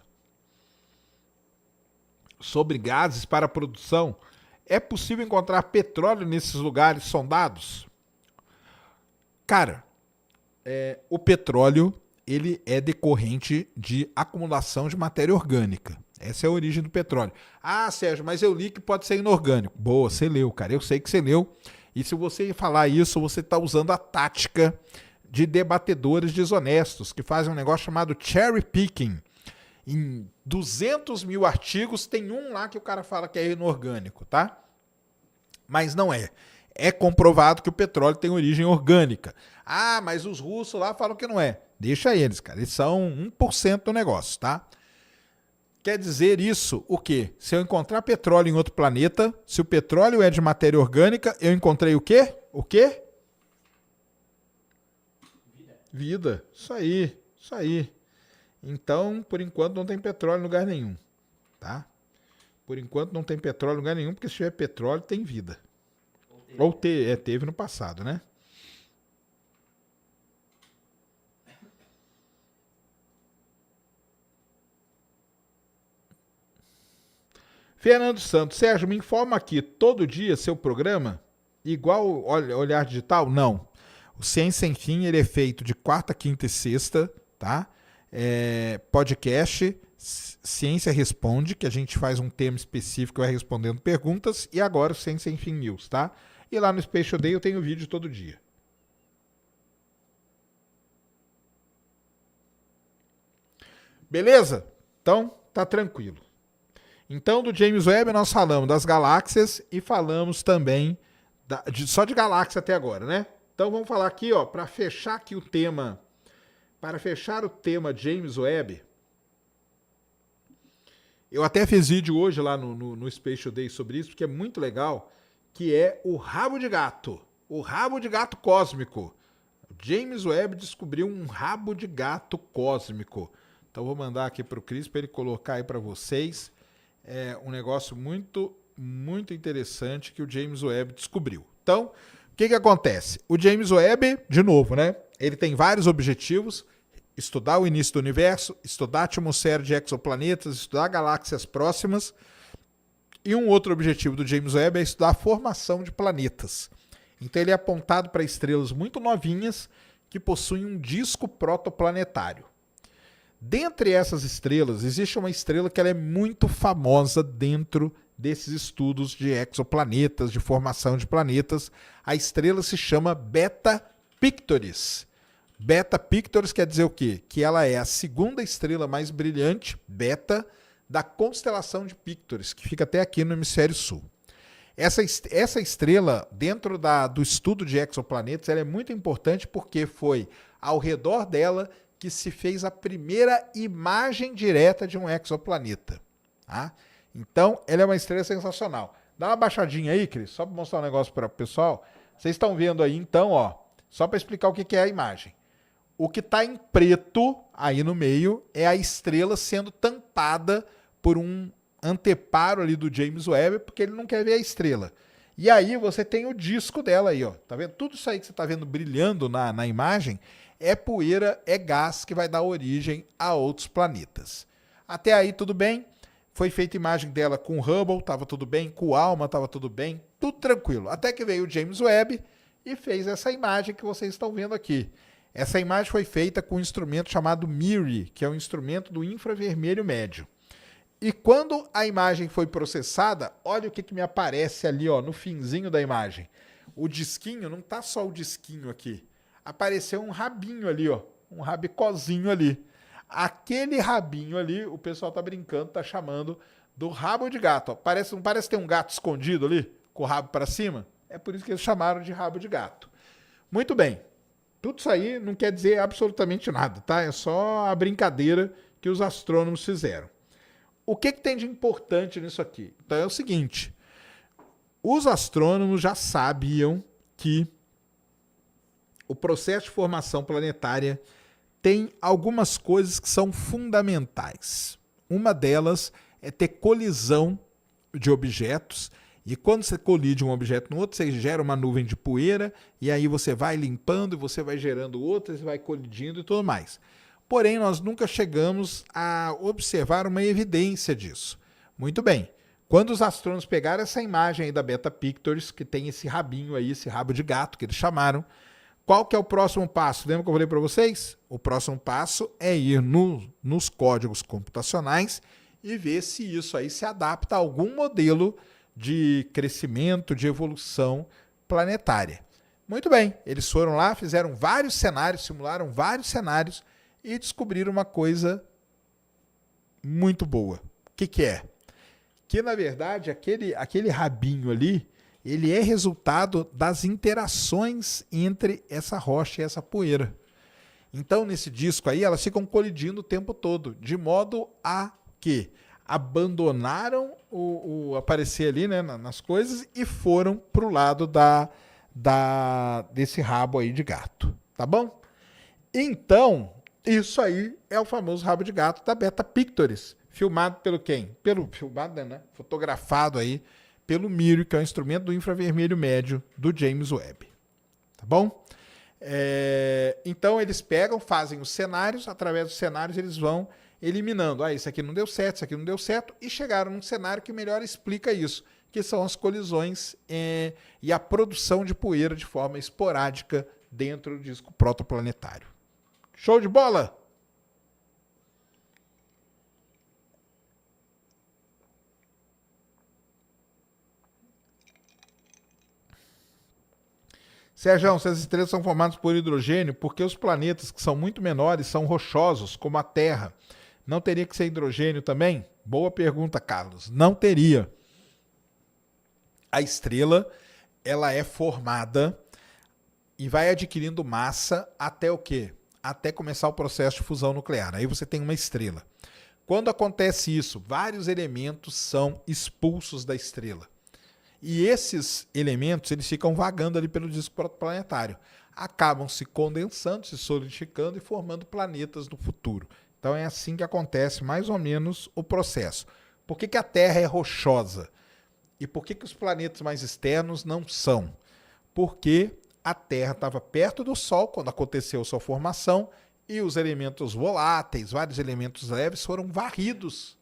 Speaker 1: sobre gases para a produção, é possível encontrar petróleo nesses lugares sondados? Cara, o petróleo ele é decorrente de acumulação de matéria orgânica. Essa é a origem do petróleo. Ah, Sérgio, mas eu li que pode ser inorgânico. Boa, você leu, cara. Eu sei que você leu. E se você falar isso, você está usando a tática de debatedores desonestos, que fazem um negócio chamado cherry picking. Em 200.000 artigos, tem um lá que o cara fala que é inorgânico, tá? Mas não é. É comprovado que o petróleo tem origem orgânica. Ah, mas os russos lá falam que não é. Deixa eles, cara. Eles são 1% do negócio, tá? Quer dizer isso o quê? Se eu encontrar petróleo em outro planeta, se o petróleo é de matéria orgânica, eu encontrei o quê? O quê? Vida. Isso aí. Isso aí. Então, por enquanto, não tem petróleo em lugar nenhum. Tá? Por enquanto, não tem petróleo em lugar nenhum, porque se tiver petróleo, tem vida. Teve no passado, né? Fernando Santos, Sérgio, me informa aqui, todo dia seu programa, igual Olhar Digital? Não. O Ciência Sem Fim, ele é feito de quarta, quinta e sexta, tá? Podcast, Ciência Responde, que a gente faz um tema específico, vai respondendo perguntas, e agora o Ciência Sem Fim News, tá? E lá no Space Day eu tenho vídeo todo dia. Beleza? Então, tá tranquilo. Então, do James Webb, nós falamos das galáxias e falamos também só de galáxia até agora, né? Então, vamos falar aqui, ó, para fechar aqui o tema, James Webb. Eu até fiz vídeo hoje lá no Space Day sobre isso, porque é muito legal, que é o rabo de gato. O rabo de gato cósmico. James Webb descobriu um rabo de gato cósmico. Então, vou mandar aqui para o Cris para ele colocar aí para vocês. É um negócio muito, muito interessante que o James Webb descobriu. Então, o que acontece? O James Webb, de novo, né? Ele tem vários objetivos: estudar o início do universo, estudar a atmosfera de exoplanetas, estudar galáxias próximas. E um outro objetivo do James Webb é estudar a formação de planetas. Então, ele é apontado para estrelas muito novinhas que possuem um disco protoplanetário. Dentre essas estrelas, existe uma estrela que ela é muito famosa dentro desses estudos de exoplanetas, de formação de planetas. A estrela se chama Beta Pictoris. Beta Pictoris quer dizer o quê? Que ela é a segunda estrela mais brilhante, beta, da constelação de Pictoris, que fica até aqui no hemisfério sul. Essa estrela, dentro do estudo de exoplanetas, ela é muito importante porque foi ao redor dela que se fez a primeira imagem direta de um exoplaneta. Tá? Então, ela é uma estrela sensacional. Dá uma baixadinha aí, Cris, só para mostrar um negócio para o pessoal. Vocês estão vendo aí, então, ó, só para explicar o que é a imagem. O que está em preto aí no meio é a estrela sendo tampada por um anteparo ali do James Webb, porque ele não quer ver a estrela. E aí você tem o disco dela aí, ó. Tá vendo? Tudo isso aí que você está vendo brilhando na imagem é poeira, é gás que vai dar origem a outros planetas. Até aí tudo bem, foi feita imagem dela com o Hubble, estava tudo bem, com o ALMA estava tudo bem, tudo tranquilo. Até que veio o James Webb e fez essa imagem que vocês estão vendo aqui. Essa imagem foi feita com um instrumento chamado MIRI, que é um instrumento do infravermelho médio. E quando a imagem foi processada, olha o que me aparece ali, ó, no finzinho da imagem. O disquinho, não está só o disquinho aqui. Apareceu um rabinho ali, ó, um rabicozinho ali. Aquele rabinho ali, o pessoal tá brincando, tá chamando do rabo de gato. Ó. Não parece ter um gato escondido ali, com o rabo para cima? É por isso que eles chamaram de rabo de gato. Muito bem. Tudo isso aí não quer dizer absolutamente nada, tá? É só a brincadeira que os astrônomos fizeram. O que tem de importante nisso aqui? Então é o seguinte, os astrônomos já sabiam que o processo de formação planetária tem algumas coisas que são fundamentais. Uma delas é ter colisão de objetos, e quando você colide um objeto no outro, você gera uma nuvem de poeira, e aí você vai limpando, e você vai gerando outras, e vai colidindo e tudo mais. Porém, nós nunca chegamos a observar uma evidência disso. Muito bem, quando os astrônomos pegaram essa imagem aí da Beta Pictoris, que tem esse rabinho aí, esse rabo de gato que eles chamaram, qual que é o próximo passo? Lembra que eu falei para vocês? O próximo passo é ir nos códigos computacionais e ver se isso aí se adapta a algum modelo de crescimento, de evolução planetária. Muito bem, eles foram lá, fizeram vários cenários, simularam vários cenários e descobriram uma coisa muito boa. O que é? Que, na verdade, aquele rabinho ali, ele é resultado das interações entre essa rocha e essa poeira. Então, nesse disco aí, elas ficam colidindo o tempo todo, de modo a que abandonaram o aparecer ali, né, nas coisas e foram para o lado desse rabo aí de gato. Tá bom? Então, isso aí é o famoso rabo de gato da Beta Pictures. Filmado pelo quem? Filmado, né? Fotografado aí pelo MIRI, que é o instrumento do infravermelho médio do James Webb. Tá bom? Então eles pegam, fazem os cenários, através dos cenários eles vão eliminando. Isso aqui não deu certo, isso aqui não deu certo, e chegaram num cenário que melhor explica isso, que são as colisões e a produção de poeira de forma esporádica dentro do disco protoplanetário. Show de bola? Sérgio, se as estrelas são formadas por hidrogênio, por que os planetas que são muito menores são rochosos, como a Terra? Não teria que ser hidrogênio também? Boa pergunta, Carlos. Não teria. A estrela, ela é formada e vai adquirindo massa até o quê? Até começar o processo de fusão nuclear. Aí você tem uma estrela. Quando acontece isso, vários elementos são expulsos da estrela. E esses elementos eles ficam vagando ali pelo disco protoplanetário. Acabam se condensando, se solidificando e formando planetas no futuro. Então é assim que acontece mais ou menos o processo. Por que a Terra é rochosa? E por que os planetas mais externos não são? Porque a Terra estava perto do Sol quando aconteceu sua formação e os elementos voláteis, vários elementos leves foram varridos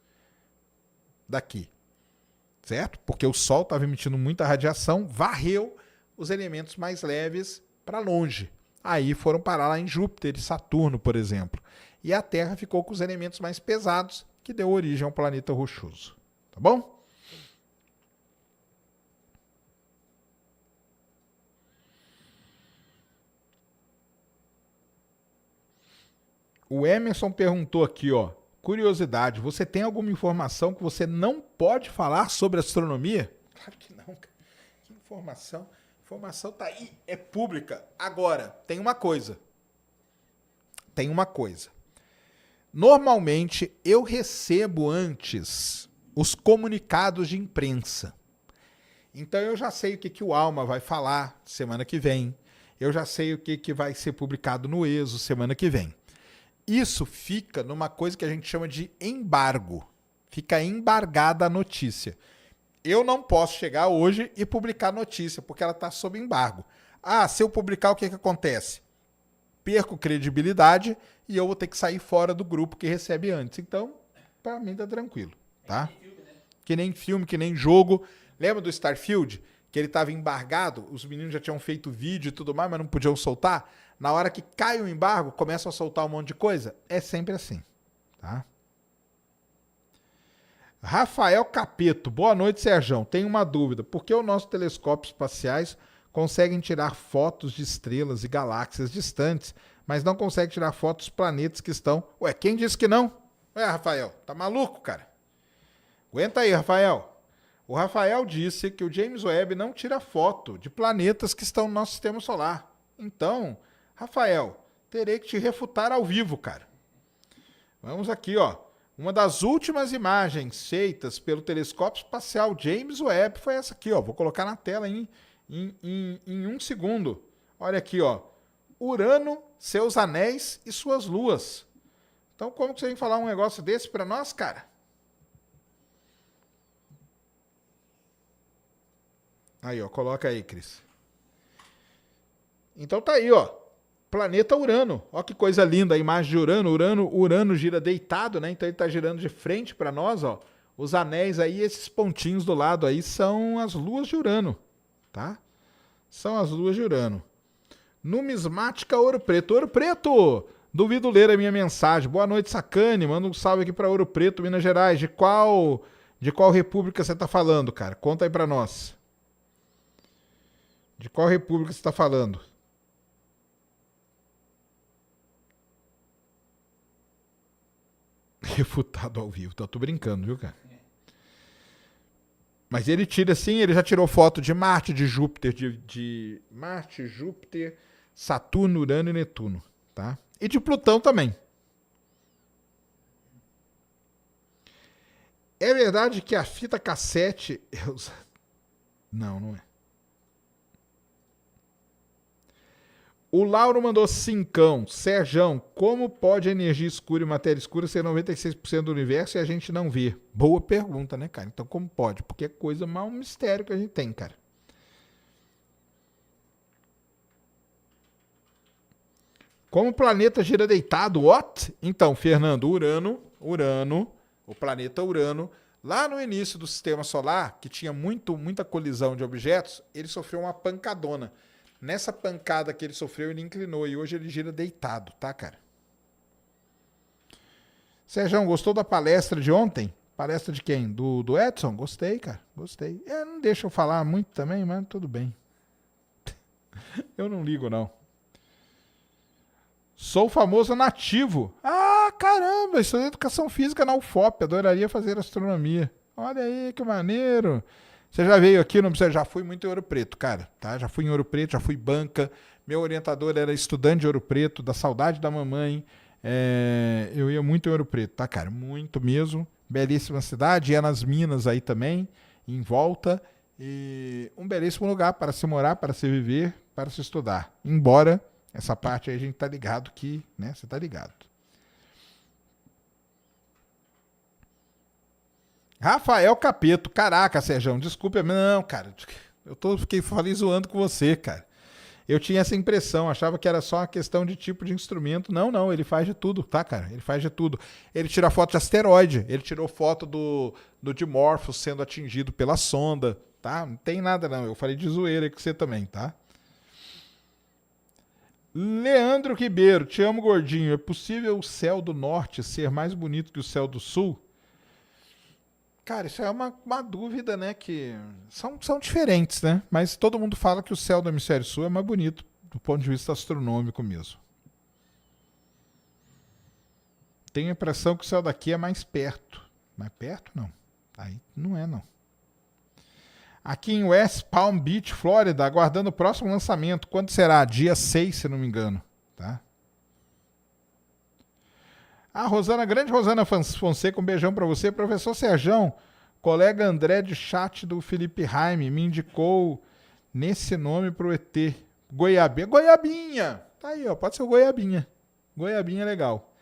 Speaker 1: daqui. Certo? Porque o Sol estava emitindo muita radiação, varreu os elementos mais leves para longe. Aí foram parar lá em Júpiter e Saturno, por exemplo. E a Terra ficou com os elementos mais pesados, que deu origem ao planeta rochoso. Tá bom? O Emerson perguntou aqui, ó. Curiosidade, você tem alguma informação que você não pode falar sobre astronomia? Claro que não, cara. Que informação? A informação tá aí, é pública. Agora, tem uma coisa. Normalmente, eu recebo antes os comunicados de imprensa. Então, eu já sei o que o Alma vai falar semana que vem. Eu já sei o que vai ser publicado no ESO semana que vem. Isso fica numa coisa que a gente chama de embargo. Fica embargada a notícia. Eu não posso chegar hoje e publicar a notícia, porque ela está sob embargo. Se eu publicar, o que acontece? Perco credibilidade e eu vou ter que sair fora do grupo que recebe antes. Então, para mim tá tranquilo, tá? Que nem filme, que nem jogo. Lembra do Starfield? Que ele estava embargado, os meninos já tinham feito vídeo e tudo mais, mas não podiam soltar. Na hora que cai o embargo, começam a soltar um monte de coisa. É sempre assim, tá? Rafael Capeto, boa noite, Serjão. Tenho uma dúvida. Por que os nossos telescópios espaciais conseguem tirar fotos de estrelas e galáxias distantes, mas não conseguem tirar fotos dos planetas que estão... Ué, quem disse que não? Rafael, tá maluco, cara? Aguenta aí, Rafael. O Rafael disse que o James Webb não tira foto de planetas que estão no nosso sistema solar. Então, Rafael, terei que te refutar ao vivo, cara. Vamos aqui, ó. Uma das últimas imagens feitas pelo telescópio espacial James Webb foi essa aqui, ó. Vou colocar na tela em 1 segundo. Olha aqui, ó. Urano, seus anéis e suas luas. Então, como que você vem falar um negócio desse para nós, cara? Aí, ó, coloca aí, Cris. Então tá aí, ó. Planeta Urano. Ó que coisa linda a imagem de Urano. Urano gira deitado, né? Então ele tá girando de frente para nós, ó. Os anéis aí, esses pontinhos do lado aí são as luas de Urano, tá? São as luas de Urano. Numismática Ouro Preto. Ouro Preto! Duvido ler a minha mensagem. Boa noite, Sacane. Manda um salve aqui para Ouro Preto, Minas Gerais. De qual república você tá falando, cara? Conta aí para nós. De qual república você está falando? Refutado ao vivo. Tô brincando, viu, cara? Mas ele tira assim, ele já tirou foto de Marte, de Júpiter, de Marte, Júpiter, Saturno, Urano e Netuno, tá? E de Plutão também. É verdade que a fita cassete... Não é. O Lauro mandou cincão. Serjão, como pode a energia escura e matéria escura ser 96% do universo e a gente não vê? Boa pergunta, né, cara? Então como pode? Porque é coisa mal um mistério que a gente tem, cara. Como o planeta gira deitado, what? Então, Fernando, Urano, o planeta Urano, lá no início do sistema solar, que tinha muita colisão de objetos, ele sofreu uma pancadona. Nessa pancada que ele sofreu, ele inclinou e hoje ele gira deitado, tá, cara? Sérgio, gostou da palestra de ontem? Palestra de quem? Do Edson? Gostei, cara, gostei. Não deixa eu falar muito também, mas tudo bem. Eu não ligo, não. Sou famoso nativo. Ah, caramba, estudei educação física na UFOP, adoraria fazer astronomia. Olha aí, que maneiro. Você já veio aqui, não precisa, já fui muito em Ouro Preto, cara, tá? Já fui em Ouro Preto, já fui banca. Meu orientador era estudante de Ouro Preto, da saudade da mamãe. Eu ia muito em Ouro Preto, tá, cara? Muito mesmo. Belíssima cidade, ia nas minas aí também, em volta. E um belíssimo lugar para se morar, para se viver, para se estudar. Embora essa parte aí a gente tá ligado que, né? Você tá ligado. Rafael Capeto, caraca, Sérgio, desculpa, não, cara, falei zoando com você, cara. Eu tinha essa impressão, achava que era só uma questão de tipo de instrumento. Não, ele faz de tudo, tá, cara? Ele faz de tudo. Ele tira foto de asteroide, ele tirou foto do Dimorphos sendo atingido pela sonda, tá? Não tem nada, não. Eu falei de zoeira com você também, tá? Leandro Ribeiro, te amo, gordinho. É possível o céu do norte ser mais bonito que o céu do sul? Cara, isso é uma dúvida, né? Que são diferentes, né? Mas todo mundo fala que o céu do hemisfério sul é mais bonito do ponto de vista astronômico mesmo. Tenho a impressão que o céu daqui é mais perto. Mais perto, não. Aí não é, não. Aqui em West Palm Beach, Flórida, aguardando o próximo lançamento. Quando será? Dia 6, se não me engano. Tá? Grande Rosana Fonseca, um beijão pra você. Professor Serjão, colega André de chat do Felipe Raime, me indicou nesse nome pro ET. Goiabinha! Tá aí, ó, pode ser o Goiabinha. Goiabinha é legal.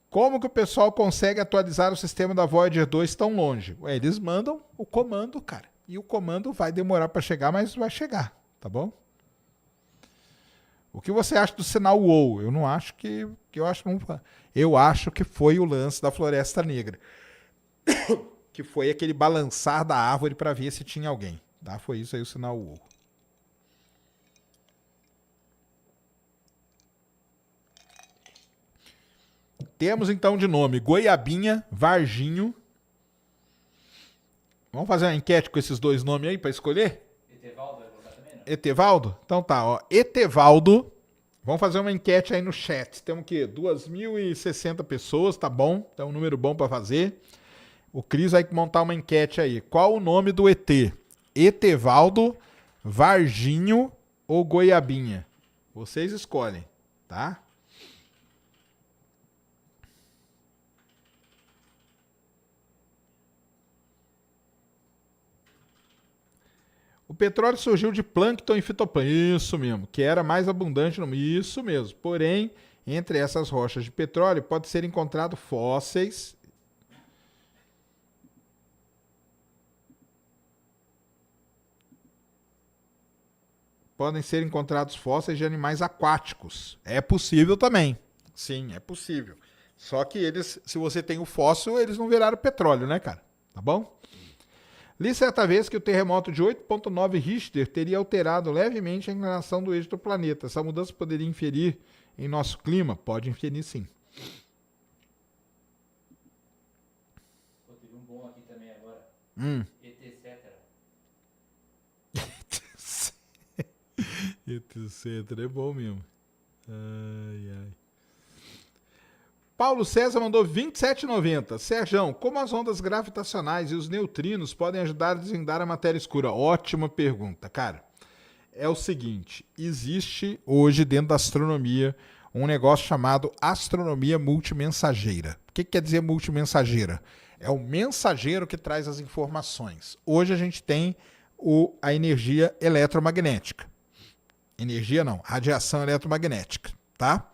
Speaker 1: Como que o pessoal consegue atualizar o sistema da Voyager 2 tão longe? Eles mandam o comando, cara. E o comando vai demorar para chegar, mas vai chegar, tá bom? O que você acha do sinal WOW? Eu não acho que eu acho que foi o lance da Floresta Negra. Que foi aquele balançar da árvore para ver se tinha alguém, tá? Foi isso aí o sinal WOW. Temos então de nome Goiabinha, Varginho. Vamos fazer uma enquete com esses dois nomes aí para escolher?
Speaker 3: Etevaldo vai colocar também, não?
Speaker 1: Etevaldo? Então tá, ó. Etevaldo. Vamos fazer uma enquete aí no chat. Temos o quê? 2.060 pessoas, tá bom? Então um número bom para fazer. O Cris vai montar uma enquete aí. Qual o nome do ET? Etevaldo, Varginho ou Goiabinha? Vocês escolhem, tá? O petróleo surgiu de plâncton e fitoplâncton, isso mesmo, que era mais abundante no isso mesmo. Porém, entre essas rochas de petróleo pode ser encontrado fósseis. Podem ser encontrados fósseis de animais aquáticos. É possível também. Sim, é possível. Só que eles, se você tem o fóssil, eles não viraram petróleo, né, cara? Tá bom? Li certa vez que o terremoto de 8.9 Richter teria alterado levemente a inclinação do eixo do planeta. Essa mudança poderia inferir em nosso clima? Pode inferir, sim.
Speaker 3: Pô, teve um bom aqui também agora. Etc.
Speaker 1: Etc. É bom mesmo. Ai, ai. Paulo César mandou 27,90. Sérgio, como as ondas gravitacionais e os neutrinos podem ajudar a desvendar a matéria escura? Ótima pergunta, cara. É o seguinte, existe hoje dentro da astronomia um negócio chamado astronomia multimensageira. O que quer dizer multimensageira? É o mensageiro que traz as informações. Hoje a gente tem a energia eletromagnética. Energia não, radiação eletromagnética, tá?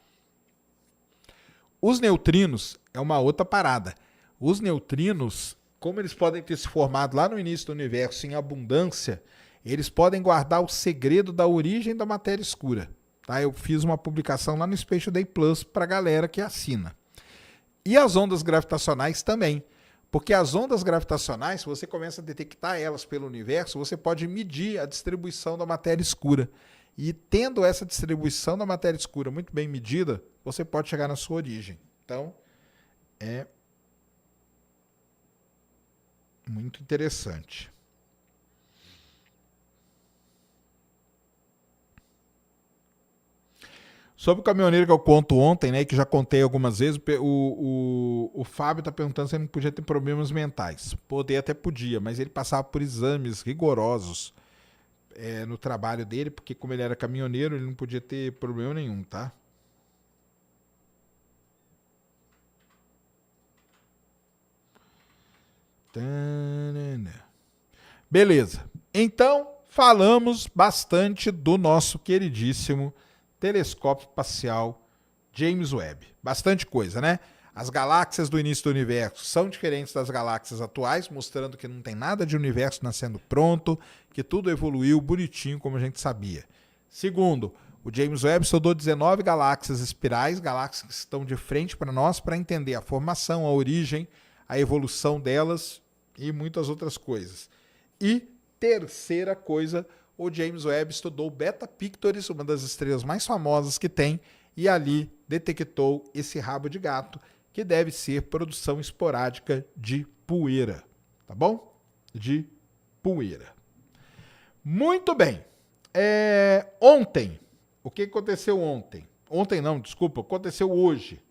Speaker 1: Os neutrinos é uma outra parada. Os neutrinos, como eles podem ter se formado lá no início do universo em abundância, eles podem guardar o segredo da origem da matéria escura. Tá? Eu fiz uma publicação lá no Space Day Plus para a galera que assina. E as ondas gravitacionais também. Porque as ondas gravitacionais, se você começa a detectar elas pelo universo, você pode medir a distribuição da matéria escura. E tendo essa distribuição da matéria escura muito bem medida, você pode chegar na sua origem. Então, é muito interessante. Sobre o caminhoneiro que eu conto ontem, né, que já contei algumas vezes, o Fábio está perguntando se ele não podia ter problemas mentais. Poder até podia, mas ele passava por exames rigorosos no trabalho dele, porque como ele era caminhoneiro, ele não podia ter problema nenhum, tá? Beleza. Então, falamos bastante do nosso queridíssimo telescópio espacial James Webb. Bastante coisa, né? As galáxias do início do universo são diferentes das galáxias atuais, mostrando que não tem nada de universo nascendo pronto, que tudo evoluiu bonitinho como a gente sabia. Segundo, o James Webb estudou 19 galáxias espirais, galáxias que estão de frente para nós, para entender a formação, a origem, a evolução delas e muitas outras coisas. E terceira coisa, o James Webb estudou Beta Pictoris, uma das estrelas mais famosas que tem, e ali detectou esse rabo de gato, que deve ser produção esporádica de poeira, tá bom? De poeira. Muito bem. Ontem, o que aconteceu ontem? Ontem não, desculpa, aconteceu hoje.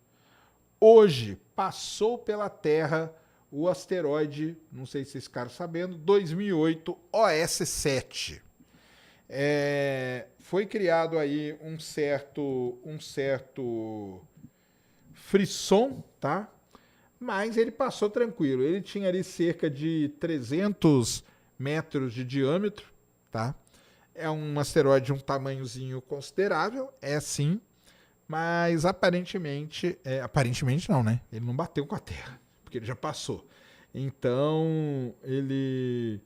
Speaker 1: Hoje passou pela Terra o asteroide, não sei se vocês ficaram sabendo, 2008 OS-7. Foi criado aí um certo frisson, tá? Mas ele passou tranquilo. Ele tinha ali cerca de 300 metros de diâmetro, tá? É um asteroide de um tamanhozinho considerável, é sim, mas aparentemente não, né? Ele não bateu com a Terra, porque ele já passou. Então, ele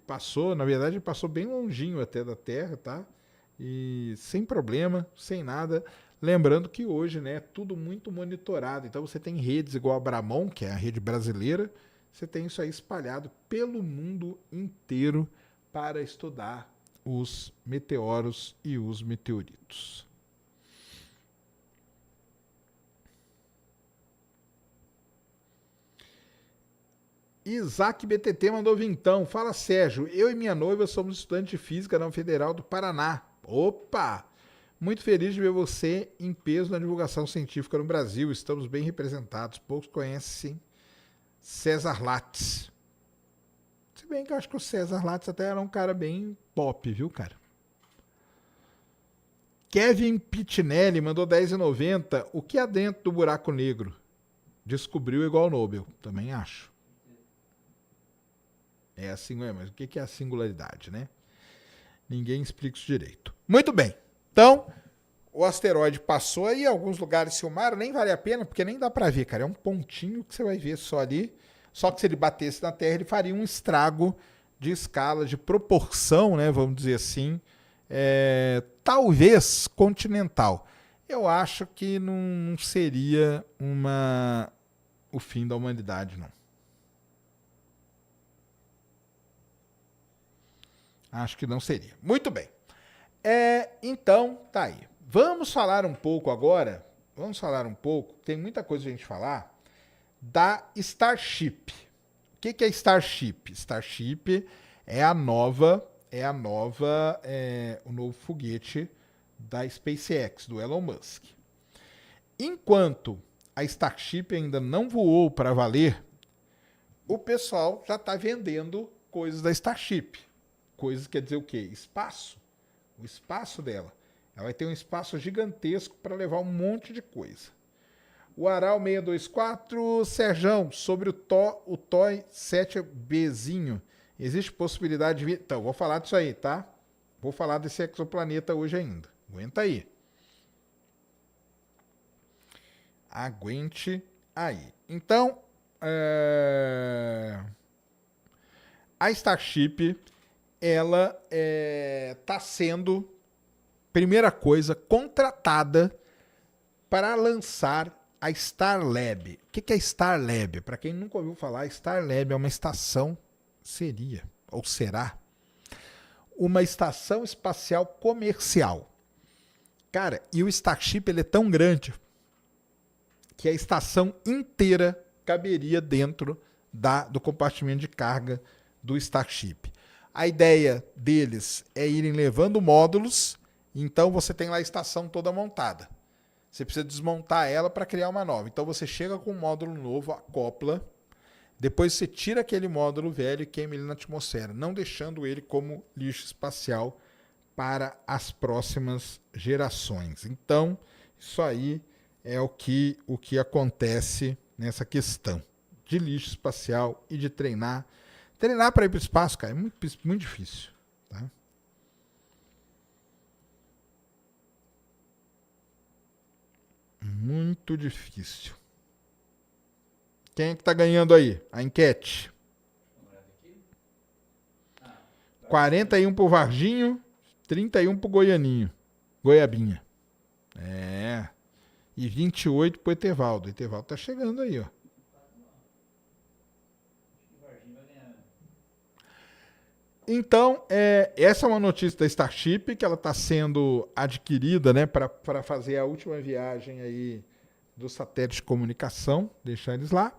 Speaker 1: passou, na verdade, ele passou bem longinho até da Terra, tá? E sem problema, sem nada. Lembrando que hoje, né, é tudo muito monitorado. Então você tem redes igual a Bramon, que é a rede brasileira, você tem isso aí espalhado pelo mundo inteiro para estudar os meteoros e os meteoritos. Isaac BTT mandou vintão. Fala, Sérgio. Eu e minha noiva somos estudantes de física na Federal do Paraná. Opa! Muito feliz de ver você em peso na divulgação científica no Brasil. Estamos bem representados. Poucos conhecem César Lattes. Se bem que eu acho que o César Lattes até era um cara bem pop, viu, cara? Kevin Pitinelli mandou 10,90. O que há dentro do buraco negro? Descobriu igual Nobel. Também acho. É assim, mas o que é a singularidade, né? Ninguém explica isso direito. Muito bem. Então, o asteroide passou aí, alguns lugares filmaram, nem vale a pena, porque nem dá pra ver, cara. É um pontinho que você vai ver só ali. Só que se ele batesse na Terra, ele faria um estrago de escala, de proporção, né? Vamos dizer assim, talvez continental. Eu acho que não seria o fim da humanidade, não. Acho que não seria. Muito bem. Então, tá aí. Vamos falar um pouco agora, tem muita coisa a gente falar, da Starship. O que é Starship? Starship é o novo foguete da SpaceX, do Elon Musk. Enquanto a Starship ainda não voou para valer, o pessoal já está vendendo coisas da Starship. Coisas quer dizer o quê? Espaço. O espaço dela. Ela vai ter um espaço gigantesco para levar um monte de coisa. O Aral 624, Serjão, sobre o Toy 7Bzinho. Existe possibilidade de vida. Então, vou falar disso aí, tá? Vou falar desse exoplaneta hoje ainda. Aguenta aí. Aguente aí. Então, a Starship, ela está sendo, primeira coisa, contratada para lançar a Starlab. O que é a Starlab? Para quem nunca ouviu falar, a Starlab é uma estação, seria, ou será, uma estação espacial comercial. Cara, e o Starship ele é tão grande que a estação inteira caberia dentro do compartimento de carga do Starship. A ideia deles é irem levando módulos, então você tem lá a estação toda montada. Você precisa desmontar ela para criar uma nova. Então você chega com um módulo novo, acopla, depois você tira aquele módulo velho e queima ele na atmosfera, não deixando ele como lixo espacial para as próximas gerações. Então, isso aí é o que acontece nessa questão de lixo espacial e de treinar. Treinar para ir para o espaço, cara, é muito difícil. Tá? Muito difícil. Quem é que tá ganhando aí? A enquete. 41 pro Varginho, 31 pro Goianinho. Goiabinha. E 28 pro Etevaldo. O Etevaldo tá chegando aí, ó. Então, essa é uma notícia da Starship, que ela está sendo adquirida, né, para fazer a última viagem aí do satélite de comunicação, deixar eles lá.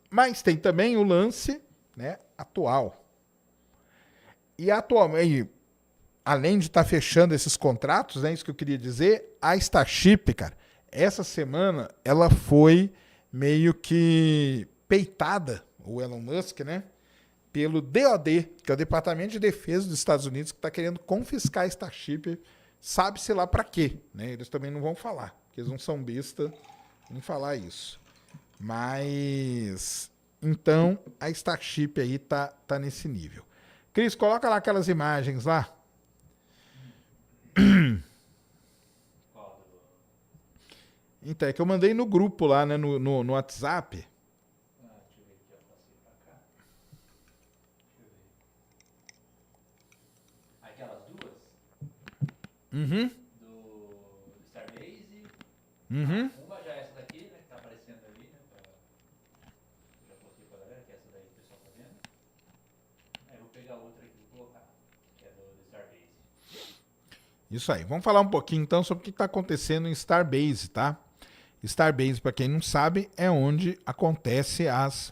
Speaker 1: Mas tem também o lance, né, atual. E atualmente, além de estar fechando esses contratos, né, isso que eu queria dizer, a Starship, cara, essa semana ela foi meio que peitada, o Elon Musk, né, pelo DoD, que é o Departamento de Defesa dos Estados Unidos, que está querendo confiscar a Starship, sabe-se lá para quê, né? Eles também não vão falar, porque eles não são besta em falar isso. Mas, então, a Starship aí tá nesse nível. Cris, coloca lá aquelas imagens lá. Então, é que eu mandei no grupo lá, né, no WhatsApp.
Speaker 3: Uhum. Do Starbase.
Speaker 1: Uhum.
Speaker 3: Uma já é essa daqui, né? Que tá aparecendo ali, né? Já coloquei pra galera, que é essa daí que o pessoal tá vendo. Aí eu vou pegar outra aqui e vou colocar, que é do Starbase.
Speaker 1: Isso aí. Vamos falar um pouquinho então sobre o que está acontecendo em Starbase, tá? Starbase, para quem não sabe, é onde acontece as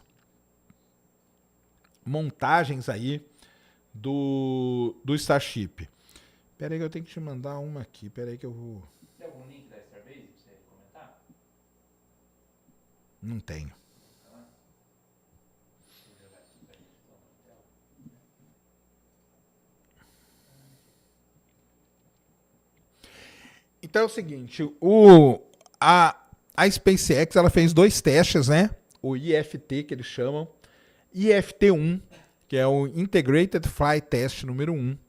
Speaker 1: montagens aí do Starship. Pera aí que eu tenho que te mandar uma aqui. Pera aí que eu vou...
Speaker 3: Tem algum link da Starbase pra você comentar?
Speaker 1: Não tenho.
Speaker 3: Vou jogar aqui pra gente na tela.
Speaker 1: Então é o seguinte, a SpaceX ela fez 2 testes, né? O IFT, que eles chamam. IFT-1, que é o Integrated Flight Test número 1.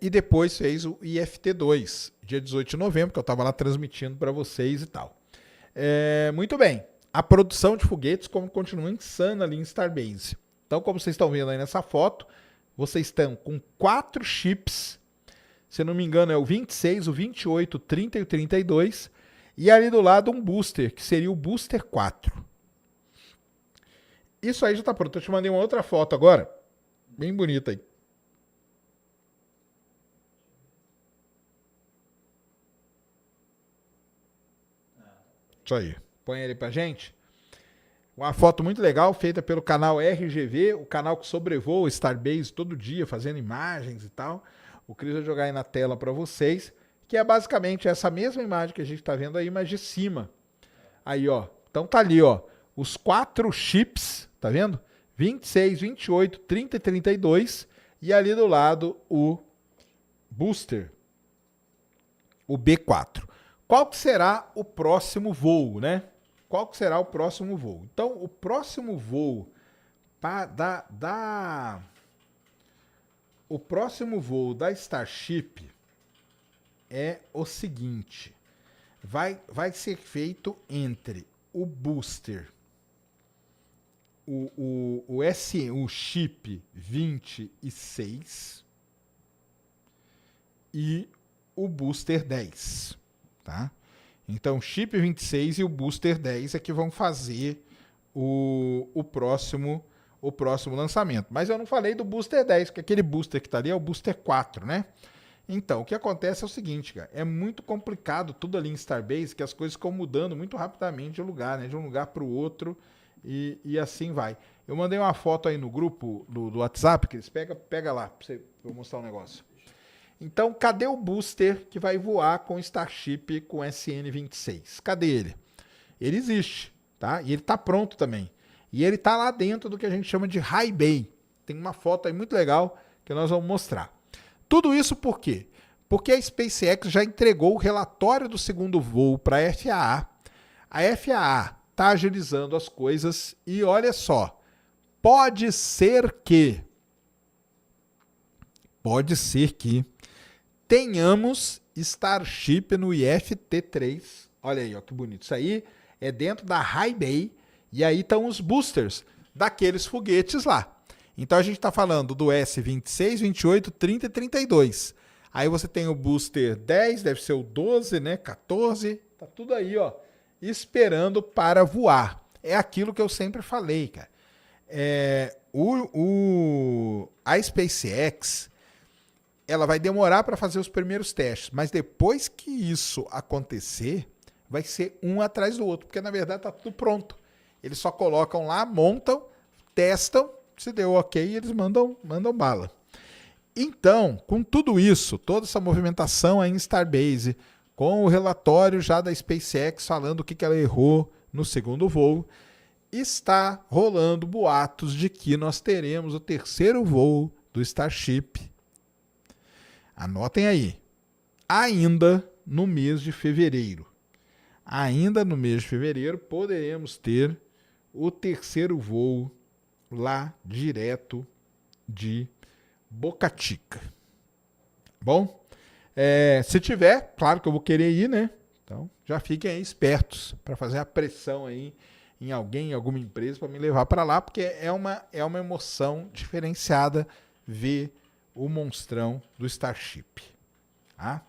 Speaker 1: E depois fez o IFT2, dia 18 de novembro, que eu estava lá transmitindo para vocês e tal. Muito bem. A produção de foguetes continua insana ali em Starbase. Então, como vocês estão vendo aí nessa foto, vocês estão com 4 chips. Se eu não me engano, é o 26, o 28, o 30 e o 32. E ali do lado um booster, que seria o Booster 4. Isso aí já está pronto. Eu te mandei uma outra foto agora. Bem bonita aí. Isso aí. Põe ele pra gente. Uma foto muito legal, feita pelo canal RGV, o canal que sobrevoa o Starbase todo dia, fazendo imagens e tal. O Cris vai jogar aí na tela para vocês, que é basicamente essa mesma imagem que a gente tá vendo aí, mas de cima. Aí, ó. Então tá ali, ó. Os 4 chips, tá vendo? 26, 28, 30 e 32. E ali do lado o booster, o B4. Qual que será o próximo voo, né? Qual que será o próximo voo? Então, o próximo voo O próximo voo da Starship é o seguinte. Vai ser feito entre o booster, o chip 26 e o booster 10, tá? Então, o chip 26 e o booster 10 é que vão fazer o próximo lançamento. Mas eu não falei do booster 10, porque aquele booster que tá ali é o booster 4, né? Então, o que acontece é o seguinte, cara, é muito complicado tudo ali em Starbase, que as coisas ficam mudando muito rapidamente de lugar, né? De um lugar para o outro e assim vai. Eu mandei uma foto aí no grupo do WhatsApp, que eles pega lá, pra eu mostrar um negócio. Então, cadê o booster que vai voar com Starship com SN26? Cadê ele? Ele existe, tá? E ele tá pronto também. E ele tá lá dentro do que a gente chama de High Bay. Tem uma foto aí muito legal que nós vamos mostrar. Tudo isso por quê? Porque a SpaceX já entregou o relatório do segundo voo para a FAA. A FAA está agilizando as coisas e olha só, pode ser que tenhamos Starship no IFT-3. Olha aí, ó, que bonito. Isso aí é dentro da High Bay e aí estão os boosters daqueles foguetes lá. Então a gente está falando do S26, 28, 30 e 32. Aí você tem o booster 10, deve ser o 12, né? 14, tá tudo aí, ó, esperando para voar. É aquilo que eu sempre falei, cara. A SpaceX, ela vai demorar para fazer os primeiros testes, mas depois que isso acontecer, vai ser um atrás do outro, porque na verdade tá tudo pronto. Eles só colocam lá, montam, testam, se deu ok, eles mandam bala. Então, com tudo isso, toda essa movimentação aí em Starbase, com o relatório já da SpaceX falando o que ela errou no segundo voo, está rolando boatos de que nós teremos o terceiro voo do Starship. Anotem aí. Ainda no mês de fevereiro. Ainda no mês de fevereiro poderemos ter o terceiro voo lá direto de Boca Chica. Bom, se tiver, claro que eu vou querer ir, né? Então já fiquem aí espertos para fazer a pressão aí em alguém, em alguma empresa para me levar para lá, porque é uma emoção diferenciada ver o monstrão do Starship. Tá?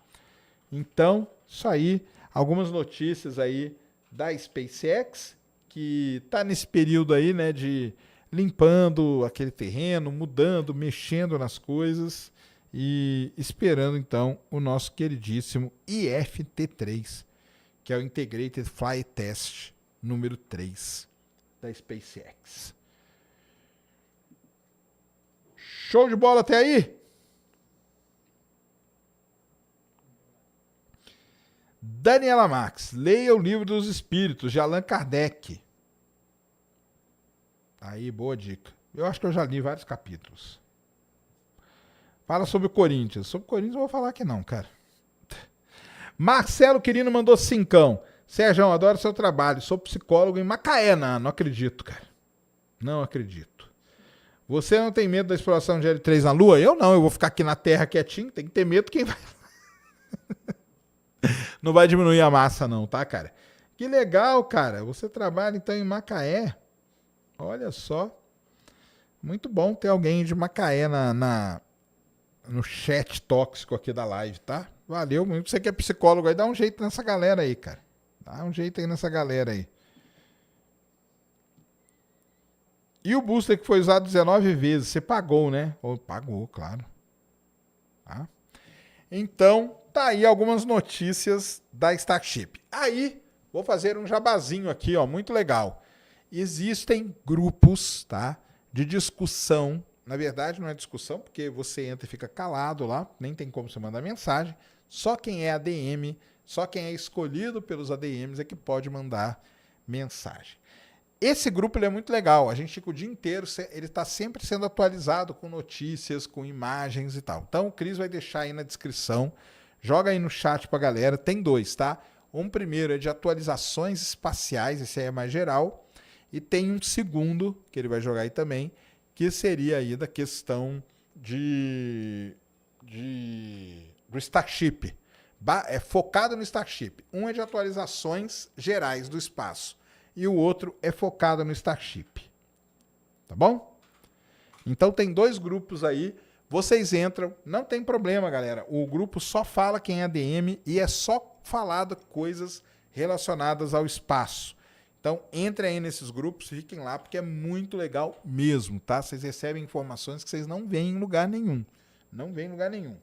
Speaker 1: Então, isso aí, algumas notícias aí da SpaceX, que está nesse período aí, né, de limpando aquele terreno, mudando, mexendo nas coisas e esperando então o nosso queridíssimo IFT-3, que é o Integrated Flight Test número 3 da SpaceX. Show de bola até aí? Daniela Max, leia o Livro dos Espíritos, de Allan Kardec. Aí, boa dica. Eu acho que eu já li vários capítulos. Fala sobre o Corinthians. Sobre o Corinthians eu vou falar que não, cara. Marcelo Quirino mandou cincão. Sérgio, adoro seu trabalho. Sou psicólogo em Macaé. Não acredito, cara. Não acredito. Você não tem medo da exploração de L3 na Lua? Eu não. Eu vou ficar aqui na Terra quietinho. Tem que ter medo quem vai... Não vai diminuir a massa não, tá, cara? Que legal, cara. Você trabalha então em Macaé. Olha só. Muito bom ter alguém de Macaé no chat tóxico aqui da live, tá? Valeu muito. Você que é psicólogo aí, dá um jeito nessa galera aí, cara. Dá um jeito aí nessa galera aí. E o booster que foi usado 19 vezes, você pagou, né? Pagou, claro. Tá? Então, tá aí algumas notícias da Starship. Aí, vou fazer um jabazinho aqui, ó, muito legal. Existem grupos, tá, de discussão. Na verdade, não é discussão, porque você entra e fica calado lá, nem tem como você mandar mensagem. Só quem é ADM, só quem é escolhido pelos ADMs é que pode mandar mensagem. Esse grupo ele é muito legal. A gente fica o dia inteiro, ele está sempre sendo atualizado com notícias, com imagens e tal. Então, o Cris vai deixar aí na descrição. Joga aí no chat pra galera. Tem dois, tá? Um primeiro é de atualizações espaciais, esse aí é mais geral. E tem um segundo, que ele vai jogar aí também, que seria aí da questão do Starship. É focado no Starship. Um é de atualizações gerais do espaço. E o outro é focado no Starship. Tá bom? Então tem 2 grupos aí. Vocês entram, não tem problema, galera. O grupo só fala quem é DM e é só falado coisas relacionadas ao espaço. Então entrem aí nesses grupos, fiquem lá, porque é muito legal mesmo, tá? Vocês recebem informações que vocês não veem em lugar nenhum. Não veem em lugar nenhum.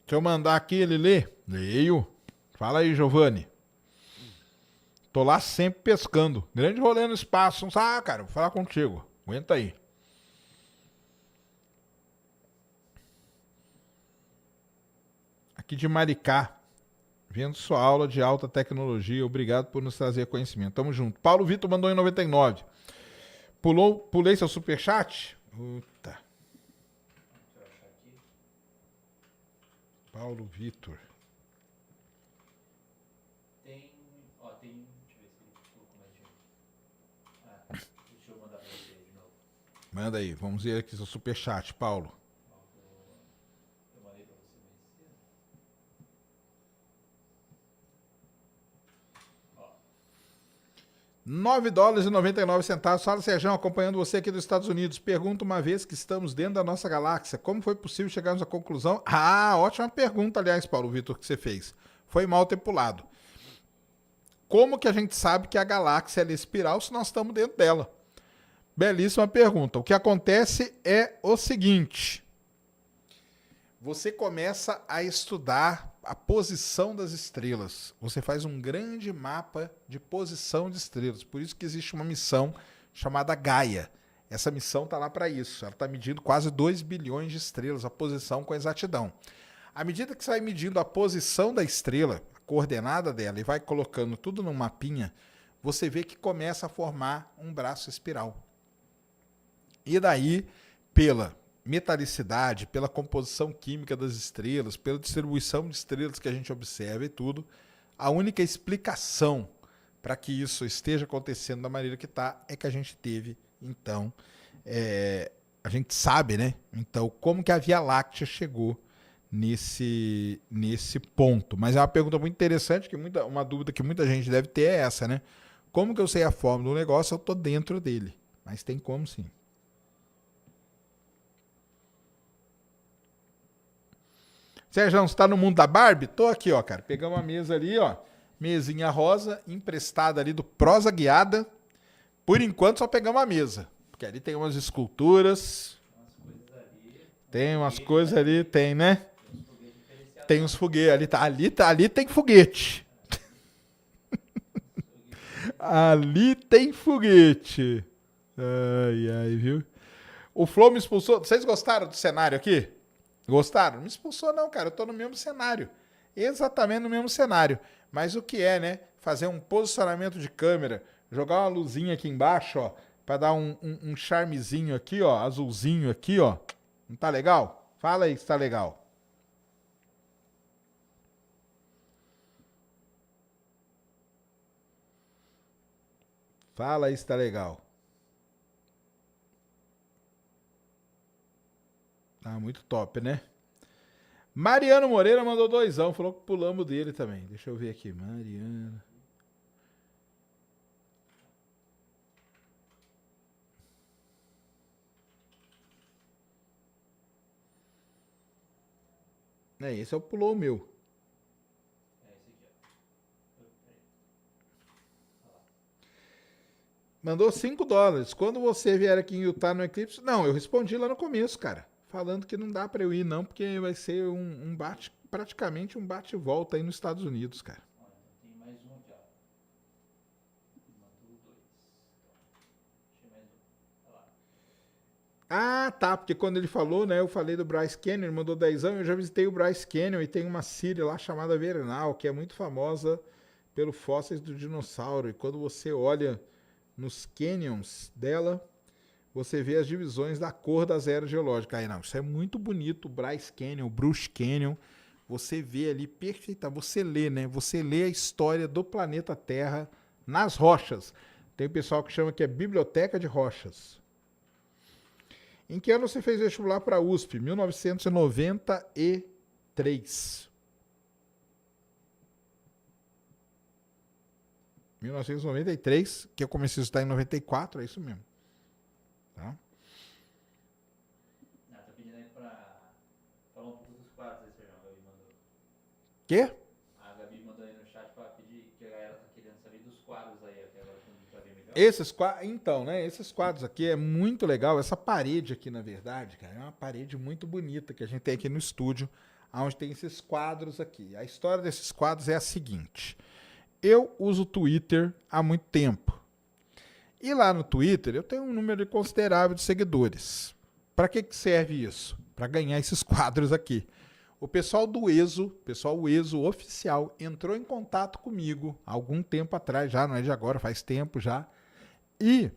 Speaker 1: Deixa eu mandar aqui, ele lê. Leio. Fala aí, Giovanni. Tô lá sempre pescando. Grande rolê no espaço. Ah, cara, vou falar contigo. Aguenta aí. Aqui de Maricá. Vendo sua aula de alta tecnologia. Obrigado por nos trazer conhecimento. Tamo junto. Paulo Vitor mandou em 99. Pulei seu superchat? Puta. Paulo Vitor.
Speaker 3: Tem. Ó, tem. Deixa eu ver se ele colocou mais dinheiro. Deixa eu mandar pra você de novo.
Speaker 1: Manda aí, vamos ver aqui seu superchat, Paulo.
Speaker 3: Ó, eu mandei pra você mais cedo. Ó.
Speaker 1: $9,99. Fala, Serjão, acompanhando você aqui dos Estados Unidos. Pergunta uma vez que estamos dentro da nossa galáxia, como foi possível chegarmos à conclusão? Ah, ótima pergunta, aliás, Paulo Vitor, que você fez. Foi mal ter pulado. Como que a gente sabe que a galáxia é espiral se nós estamos dentro dela? Belíssima pergunta. O que acontece é o seguinte. Você começa a estudar a posição das estrelas. Você faz um grande mapa de posição de estrelas. Por isso que existe uma missão chamada Gaia. Essa missão está lá para isso. Ela está medindo quase 2 bilhões de estrelas, a posição com exatidão. À medida que você vai medindo a posição da estrela, a coordenada dela, e vai colocando tudo num mapinha, você vê que começa a formar um braço espiral. E daí, pela metalicidade, pela composição química das estrelas, pela distribuição de estrelas que a gente observa e tudo, a única explicação para que isso esteja acontecendo da maneira que está é que a gente teve, então, a gente sabe, né? Então, como que a Via Láctea chegou nesse ponto? Mas é uma pergunta muito interessante, uma dúvida que muita gente deve ter é essa, né? Como que eu sei a forma do negócio? Eu estou dentro dele. Mas tem como sim. Sérgio, você tá no mundo da Barbie? Tô aqui, ó, cara. Pegamos uma mesa ali, ó. Mesinha rosa, emprestada ali do Prosa Guiada. Por enquanto só pegamos a mesa. Porque ali tem umas esculturas. Tem umas coisas ali, tem, né? Tem uns foguetes. Ali tem foguete. Ali tem foguete. Ai, viu? O Flow me expulsou. Vocês gostaram do cenário aqui? Gostaram? Não me expulsou não, cara. Eu tô no mesmo cenário. Exatamente no mesmo cenário. Mas o que é, né? Fazer um posicionamento de câmera, jogar uma luzinha aqui embaixo, ó, pra dar um charmezinho aqui, ó, azulzinho aqui, ó. Não tá legal? Fala aí se tá legal. Fala aí se tá legal. Ah, muito top, né? Mariano Moreira mandou 2, falou que pulamos dele também. Deixa eu ver aqui, Mariano. Esse é o pulou o meu. Mandou $5. Quando você vier aqui em Utah no Eclipse... Não, eu respondi lá no começo, cara. Falando que não dá pra eu ir, não, porque vai ser praticamente um bate e volta aí nos Estados Unidos, cara.
Speaker 3: Tem mais um aqui, ó. Mandou 2. Deixa mais um. Olha lá.
Speaker 1: Ah, tá, porque quando ele falou, né, eu falei do Bryce Canyon, ele mandou 10, eu já visitei o Bryce Canyon e tem uma Síria lá chamada Vernal, que é muito famosa pelos fósseis do dinossauro. E quando você olha nos canyons dela, você vê as divisões da cor das eras geológicas. Aí não, isso é muito bonito, o Bryce Canyon, o Bruce Canyon, você vê ali perfeita, você lê, né? Você lê a história do planeta Terra nas rochas. Tem pessoal que chama que é Biblioteca de Rochas. Em que ano você fez vestibular para a USP? 1993. 1993, que eu comecei a estudar em 94, é isso mesmo. Tá?
Speaker 3: Ah, tá pedindo aí pra falar um pouco dos quadros aí, Sérgio. A Gabi mandou.
Speaker 1: Quê?
Speaker 3: A Gabi mandou aí no chat pra pedir que a galera tá querendo saber dos quadros aí, até agora pra ver melhor.
Speaker 1: Esses quadros, então, né? Esses quadros aqui é muito legal. Essa parede aqui, na verdade, cara, é uma parede muito bonita que a gente tem aqui no estúdio, onde tem esses quadros aqui. A história desses quadros é a seguinte: eu uso o Twitter há muito tempo. E lá no Twitter eu tenho um número considerável de seguidores. Para que serve isso? Para ganhar esses quadros aqui. O pessoal do ESO, o ESO oficial, entrou em contato comigo há algum tempo atrás, já não é de agora, faz tempo já. E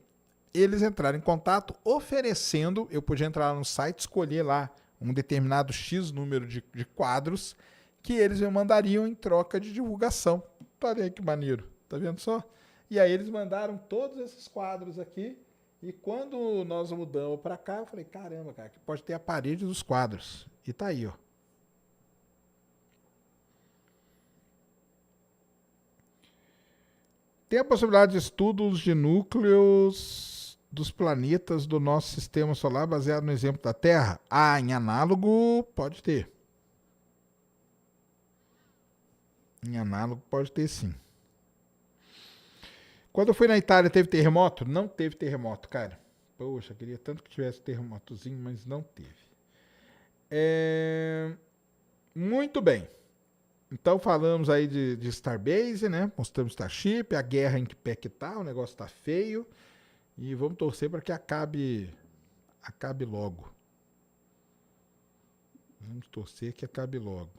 Speaker 1: eles entraram em contato oferecendo, eu podia entrar no site, escolher lá um determinado X número de quadros que eles me mandariam em troca de divulgação. Olha aí que maneiro, tá vendo só? E aí eles mandaram todos esses quadros aqui, e quando nós mudamos para cá, eu falei, caramba, cara, que pode ter a parede dos quadros. E tá aí, ó. Tem a possibilidade de estudos de núcleos dos planetas do nosso sistema solar baseado no exemplo da Terra? Ah, em análogo pode ter. Em análogo pode ter sim. Quando eu fui na Itália, teve terremoto? Não teve terremoto, cara. Poxa, queria tanto que tivesse terremotozinho, mas não teve. Muito bem. Então falamos aí de Starbase, né? Mostramos Starship, a guerra em que pé que tá, o negócio tá feio. E vamos torcer para que acabe logo. Vamos torcer que acabe logo.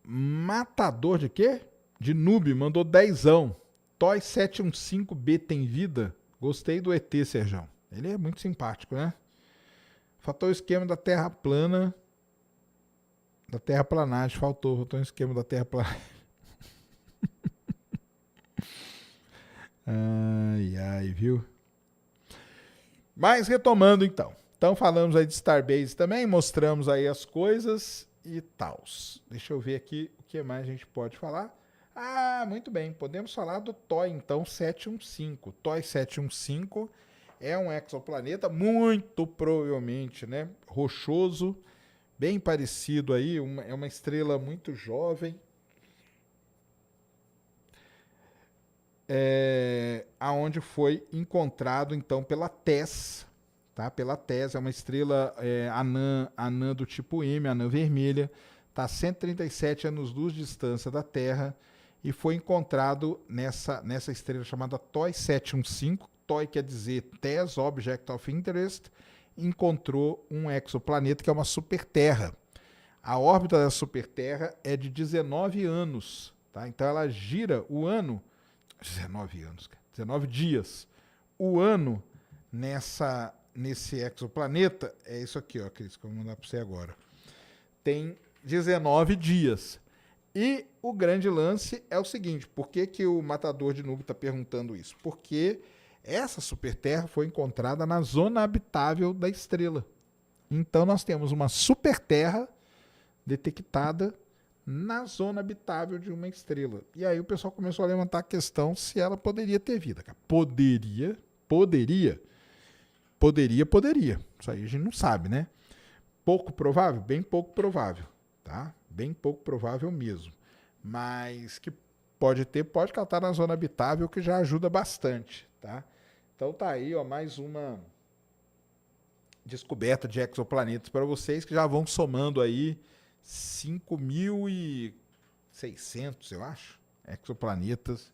Speaker 1: Matador de quê? De noob, mandou 10ão. Toy 715B tem vida? Gostei do ET, Serjão. Ele é muito simpático, né? Faltou o esquema da Terra plana. Da terraplanagem, faltou um esquema da terraplanagem. Ai, ai, viu? Mas retomando então. Então falamos aí de Starbase também, mostramos aí as coisas e tals. Deixa eu ver aqui o que mais a gente pode falar. Ah, muito bem. Podemos falar do TOI, então, 715. TOI 715 é um exoplaneta muito provavelmente, né, rochoso, bem parecido aí, é uma estrela muito jovem, aonde foi encontrado, então, pela TESS, tá? Pela TESS, é uma estrela anã do tipo M, anã vermelha, está a 137 anos-luz de distância da Terra, e foi encontrado nessa estrela chamada TOI 715, TOI quer dizer TESS, Object of Interest, encontrou um exoplaneta que é uma superterra. A órbita da superterra é de 19 anos, tá? Então ela gira o ano, 19 anos, 19 dias, o ano nesse exoplaneta, é isso aqui, ó, Cris, que eu vou mandar para você agora. Tem 19 dias. E o grande lance é o seguinte, por que o matador de nuvem está perguntando isso? Porque essa superterra foi encontrada na zona habitável da estrela. Então nós temos uma superterra detectada na zona habitável de uma estrela. E aí o pessoal começou a levantar a questão se ela poderia ter vida. Poderia. Isso aí a gente não sabe, né? Pouco provável? Bem pouco provável, tá? Bem pouco provável mesmo. Mas que pode ter, pode que ela está na zona habitável, que já ajuda bastante, tá? Então tá aí, ó, mais uma descoberta de exoplanetas para vocês, que já vão somando aí 5.600, eu acho, exoplanetas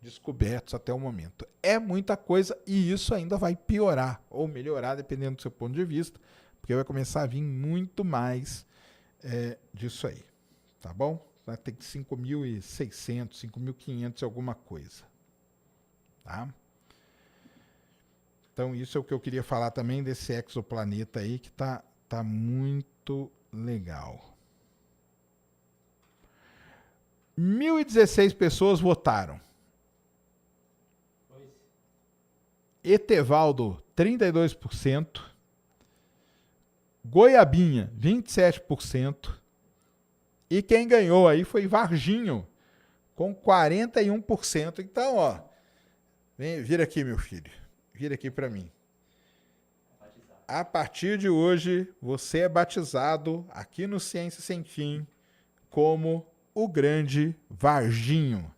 Speaker 1: descobertos até o momento. É muita coisa e isso ainda vai piorar ou melhorar, dependendo do seu ponto de vista, porque vai começar a vir muito mais disso aí, tá bom? Vai ter 5.600, 5.500 alguma coisa, tá? Então, isso é o que eu queria falar também desse exoplaneta aí, que tá muito legal. 1.016 pessoas votaram. Etevaldo, 32%. Goiabinha, 27%. E quem ganhou aí foi Varginho, com 41%. Então, ó, vira aqui, meu filho. Vira aqui para mim. A partir de hoje, você é batizado aqui no Ciência Sem Fim como o grande Varginho.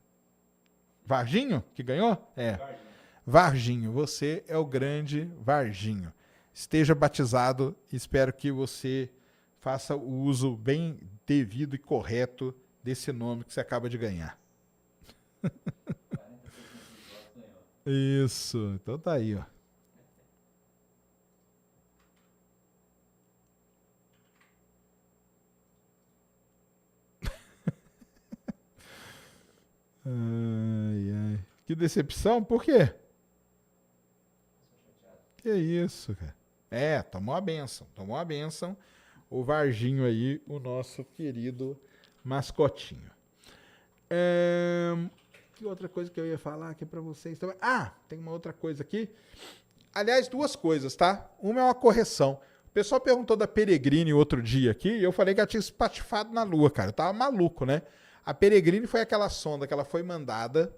Speaker 1: Varginho que ganhou? É. Varginho, você é o grande Varginho. Esteja batizado, espero que você faça o uso bem devido e correto desse nome que você acaba de ganhar. Isso, então tá aí, ó. Ai, ai. Que decepção, por quê? Que isso, cara. É, tomou a bênção, o Varginho aí, o nosso querido mascotinho. Que outra coisa que eu ia falar aqui pra vocês também? Ah, tem uma outra coisa aqui. Aliás, duas coisas, tá? Uma é uma correção. O pessoal perguntou da Peregrine outro dia aqui, e eu falei que ela tinha espatifado na Lua, cara. Eu tava maluco, né? A Peregrine foi aquela sonda que ela foi mandada.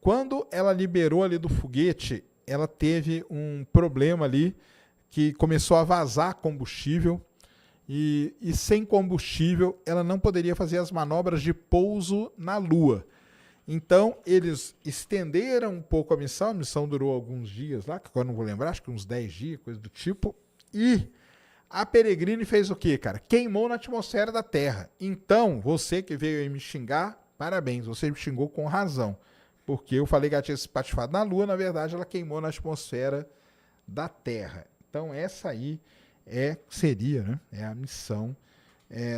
Speaker 1: Quando ela liberou ali do foguete, ela teve um problema ali, que começou a vazar combustível, e sem combustível ela não poderia fazer as manobras de pouso na Lua. Então, eles estenderam um pouco a missão durou alguns dias lá, que agora não vou lembrar, acho que uns 10 dias, coisa do tipo, e a Peregrine fez o quê, cara? Queimou na atmosfera da Terra. Então, você que veio aí me xingar, parabéns, você me xingou com razão, porque eu falei que ela tinha se espatifado na Lua, na verdade ela queimou na atmosfera da Terra. Então, essa aí seria, né, a missão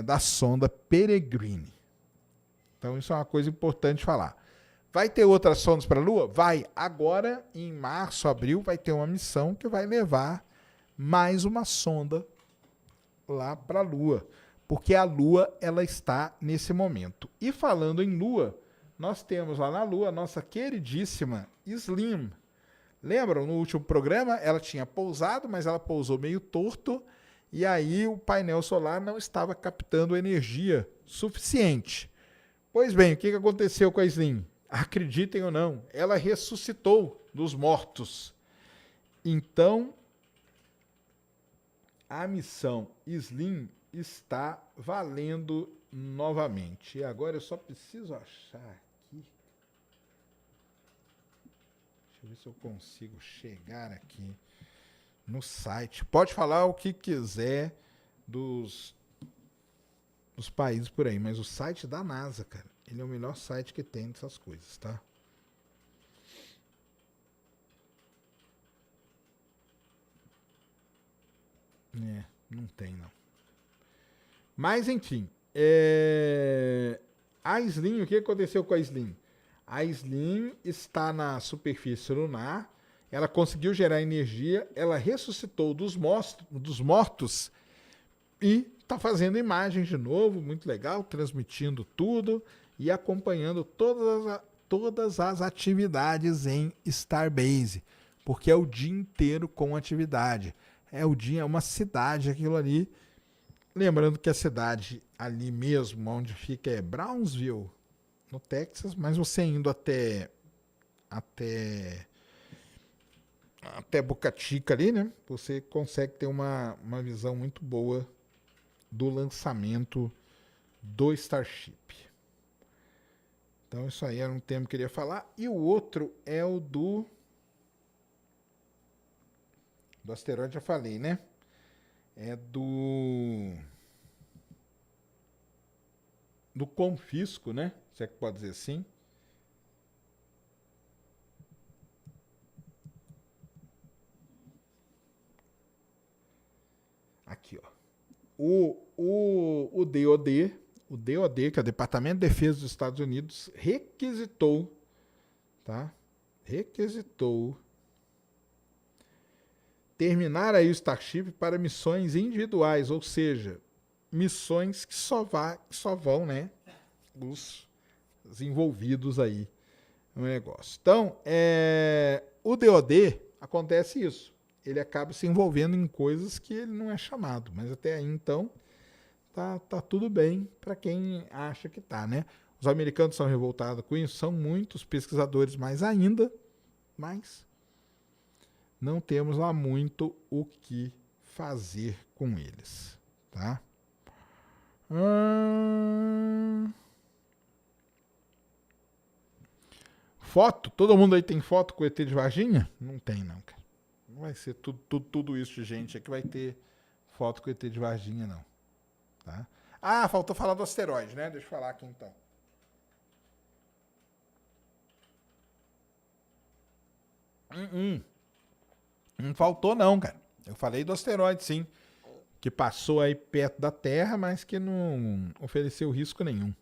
Speaker 1: da sonda Peregrine. Então, isso é uma coisa importante falar. Vai ter outras sondas para a Lua? Vai. Agora, em março, abril, vai ter uma missão que vai levar mais uma sonda lá para a Lua. Porque a Lua, ela está nesse momento. E falando em Lua, nós temos lá na Lua a nossa queridíssima Slim. Lembram? No último programa, ela tinha pousado, mas ela pousou meio torto. E aí o painel solar não estava captando energia suficiente. Pois bem, o que aconteceu com a Slim? Acreditem ou não, ela ressuscitou dos mortos. Então, a missão Slim está valendo novamente. E agora eu só preciso achar aqui. Deixa eu ver se eu consigo chegar aqui no site. Pode falar o que quiser dos países por aí, mas o site da NASA, cara, ele é o melhor site que tem dessas coisas, tá? Não tem, não. Mas, enfim, a Slim, o que aconteceu com a Slim? A Slim está na superfície lunar, ela conseguiu gerar energia, ela ressuscitou dos mortos e está fazendo imagens de novo, muito legal, transmitindo tudo e acompanhando todas as atividades em Starbase, porque é o dia inteiro com atividade. É uma cidade aquilo ali. Lembrando que a cidade ali mesmo, onde fica, é Brownsville, no Texas, mas você indo até Boca Chica ali, né? Você consegue ter uma visão muito boa do lançamento do Starship. Então isso aí era um tema que eu queria falar. E o outro é o do asteroide, já falei, né? É do confisco, né? Se é que pode dizer assim. Aqui, ó. O DoD, que é o Departamento de Defesa dos Estados Unidos, requisitou, tá? requisitou terminar aí o Starship para missões individuais, ou seja, missões que só vão, né, os envolvidos aí no negócio. Então, o DoD acontece isso. Ele acaba se envolvendo em coisas que ele não é chamado, mas até aí, então, tá tudo bem para quem acha que tá, né? Os americanos são revoltados com isso, são muitos pesquisadores mais ainda, mas não temos lá muito o que fazer com eles, tá? Foto? Todo mundo aí tem foto com o ET de Varginha? Não tem, não, cara. Não vai ser tudo isso de gente aqui vai ter foto com o ET de Varginha, não. Tá? Ah, faltou falar do asteroide, né? Deixa eu falar aqui, então. Não faltou, não, cara. Eu falei do asteroide, sim. Que passou aí perto da Terra, mas que não ofereceu risco nenhum.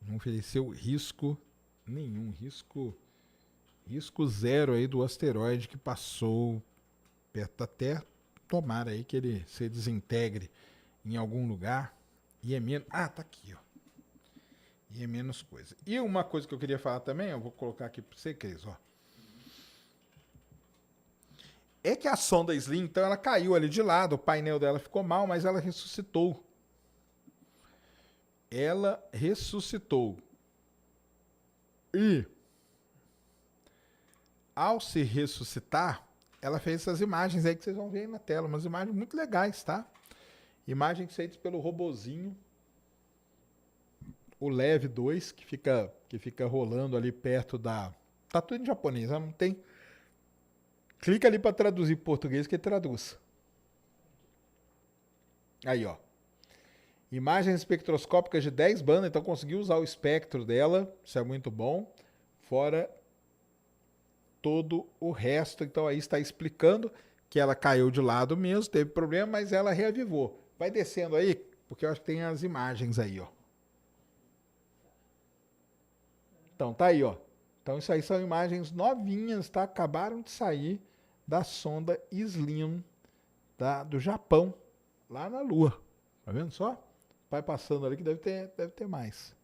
Speaker 1: Não ofereceu risco nenhum. Risco zero aí do asteroide que passou perto da Terra. Tomara aí que ele se desintegre em algum lugar. E é menos... Ah, tá aqui, ó. E é menos coisa. E uma coisa que eu queria falar também, eu vou colocar aqui para você, Cris, ó. É que a sonda Slim, então, ela caiu ali de lado, o painel dela ficou mal, mas ela ressuscitou. Ela ressuscitou. E, ao se ressuscitar, ela fez essas imagens aí que vocês vão ver aí na tela, umas imagens muito legais, tá? Imagens feitas pelo robozinho, o Lev 2, que fica rolando ali perto da... Tá tudo em japonês, não tem... Clica ali para traduzir para português que ele traduz. Aí, ó. Imagens espectroscópicas de 10 bandas, então conseguiu usar o espectro dela, isso é muito bom. Fora todo o resto, então aí está explicando que ela caiu de lado mesmo, teve problema, mas ela reavivou. Vai descendo aí, porque eu acho que tem as imagens aí, ó. Então, tá aí, ó. Então, isso aí são imagens novinhas, tá? Acabaram de sair da sonda Slim do Japão, lá na Lua. Tá vendo só? Vai passando ali que deve ter mais.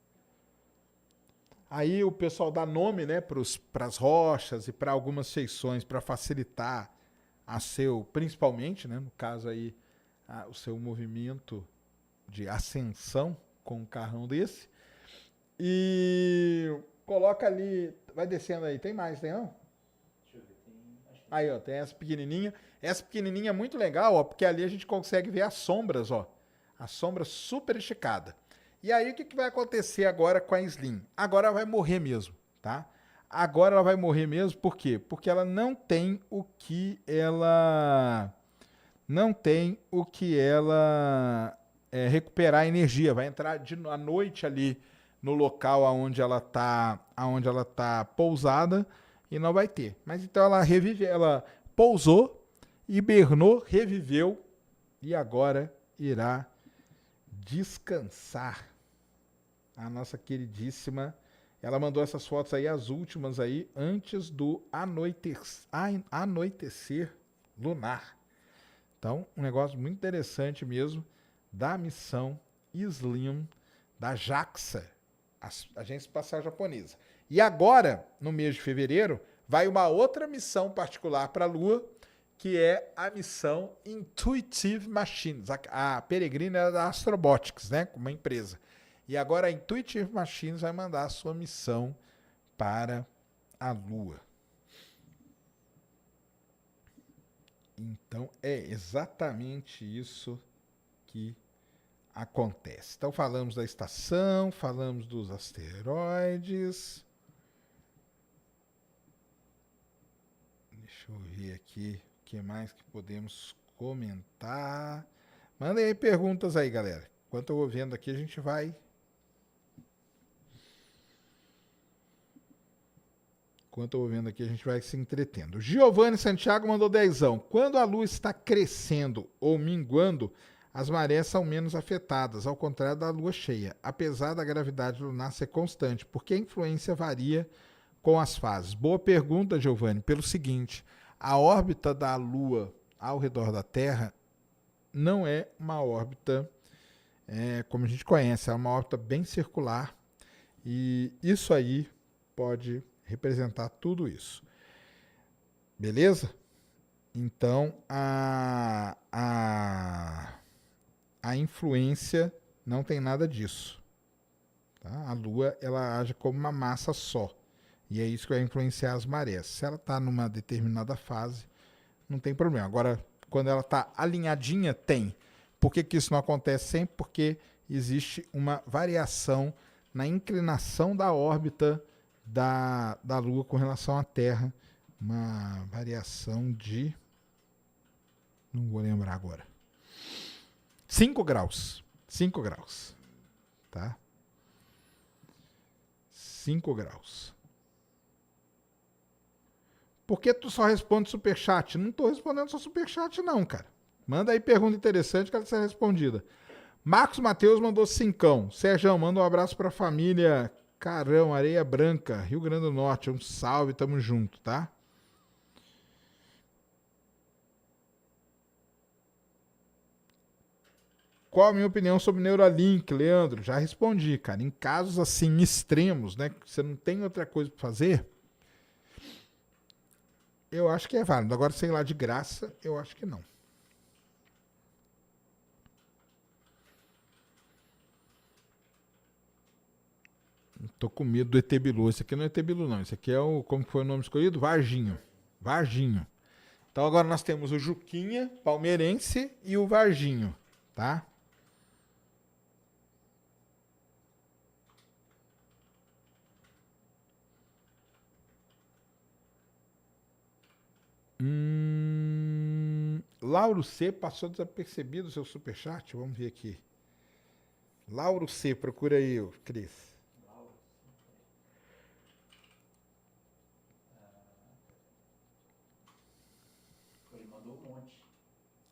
Speaker 1: Aí o pessoal dá nome, né, para as rochas e para algumas feições para facilitar principalmente, né, no caso aí, o seu movimento de ascensão com um carrão desse. E coloca ali, vai descendo aí, tem mais, tem não?
Speaker 3: Deixa eu ver, tem...
Speaker 1: Aí, ó, tem essa pequenininha. Essa pequenininha é muito legal, ó, porque ali a gente consegue ver as sombras, ó. A sombra super esticada. E aí, o que vai acontecer agora com a Slim? Agora ela vai morrer mesmo, tá? Agora ela vai morrer mesmo, por quê? Porque ela não tem o que ela... recuperar energia. Vai entrar à noite ali no local onde ela tá pousada e não vai ter. Mas então ela pousou, hibernou, reviveu e agora irá descansar. A nossa queridíssima, ela mandou essas fotos aí, as últimas aí, antes do anoitecer lunar. Então, um negócio muito interessante mesmo da missão Slim da JAXA, a Agência Espacial Japonesa. E agora, no mês de fevereiro, vai uma outra missão particular para a Lua, que é a missão Intuitive Machines. A peregrina era da Astrobotics, né, uma empresa. E agora a Intuitive Machines vai mandar a sua missão para a Lua. Então, é exatamente isso que acontece. Então, falamos da estação, falamos dos asteroides. Deixa eu ver aqui o que mais que podemos comentar. Mandem aí perguntas aí, galera. Enquanto eu vou vendo aqui, a gente vai... se entretendo. Giovanni Santiago mandou 10. Quando a Lua está crescendo ou minguando, as marés são menos afetadas, ao contrário da lua cheia, apesar da gravidade lunar ser constante, porque a influência varia com as fases. Boa pergunta, Giovanni, pelo seguinte, a órbita da lua ao redor da Terra não é uma órbita como a gente conhece, é uma órbita bem circular, e isso aí pode representar tudo isso. Beleza? Então, a influência não tem nada disso. Tá? A Lua, ela age como uma massa só. E é isso que vai influenciar as marés. Se ela está numa determinada fase, não tem problema. Agora, quando ela está alinhadinha, tem. Por que isso não acontece sempre? Porque existe uma variação na inclinação da órbita da Lua com relação à Terra. Uma variação de... não vou lembrar agora. 5 graus. 5 graus. Tá? 5 graus. Por que tu só responde superchat? Não tô respondendo só superchat não, cara. Manda aí pergunta interessante que ela será respondida. Marcos Mateus mandou 5. Sérgio, manda um abraço pra família Carão, Areia Branca, Rio Grande do Norte. Um salve, tamo junto, tá? Qual a minha opinião sobre Neuralink, Leandro? Já respondi, cara. Em casos assim extremos, né, que você não tem outra coisa para fazer, eu acho que é válido. Agora, sei lá, de graça, eu acho que não. Tô com medo do ET Bilu. Esse aqui não é ET Bilu, não. Esse aqui é o... como foi o nome escolhido? Varginho. Varginho. Então agora nós temos o Juquinha, palmeirense, e o Varginho, tá? Lauro C. passou desapercebido o seu superchat. Vamos ver aqui. Lauro C. Procura aí, Cris.
Speaker 3: Ele mandou um monte.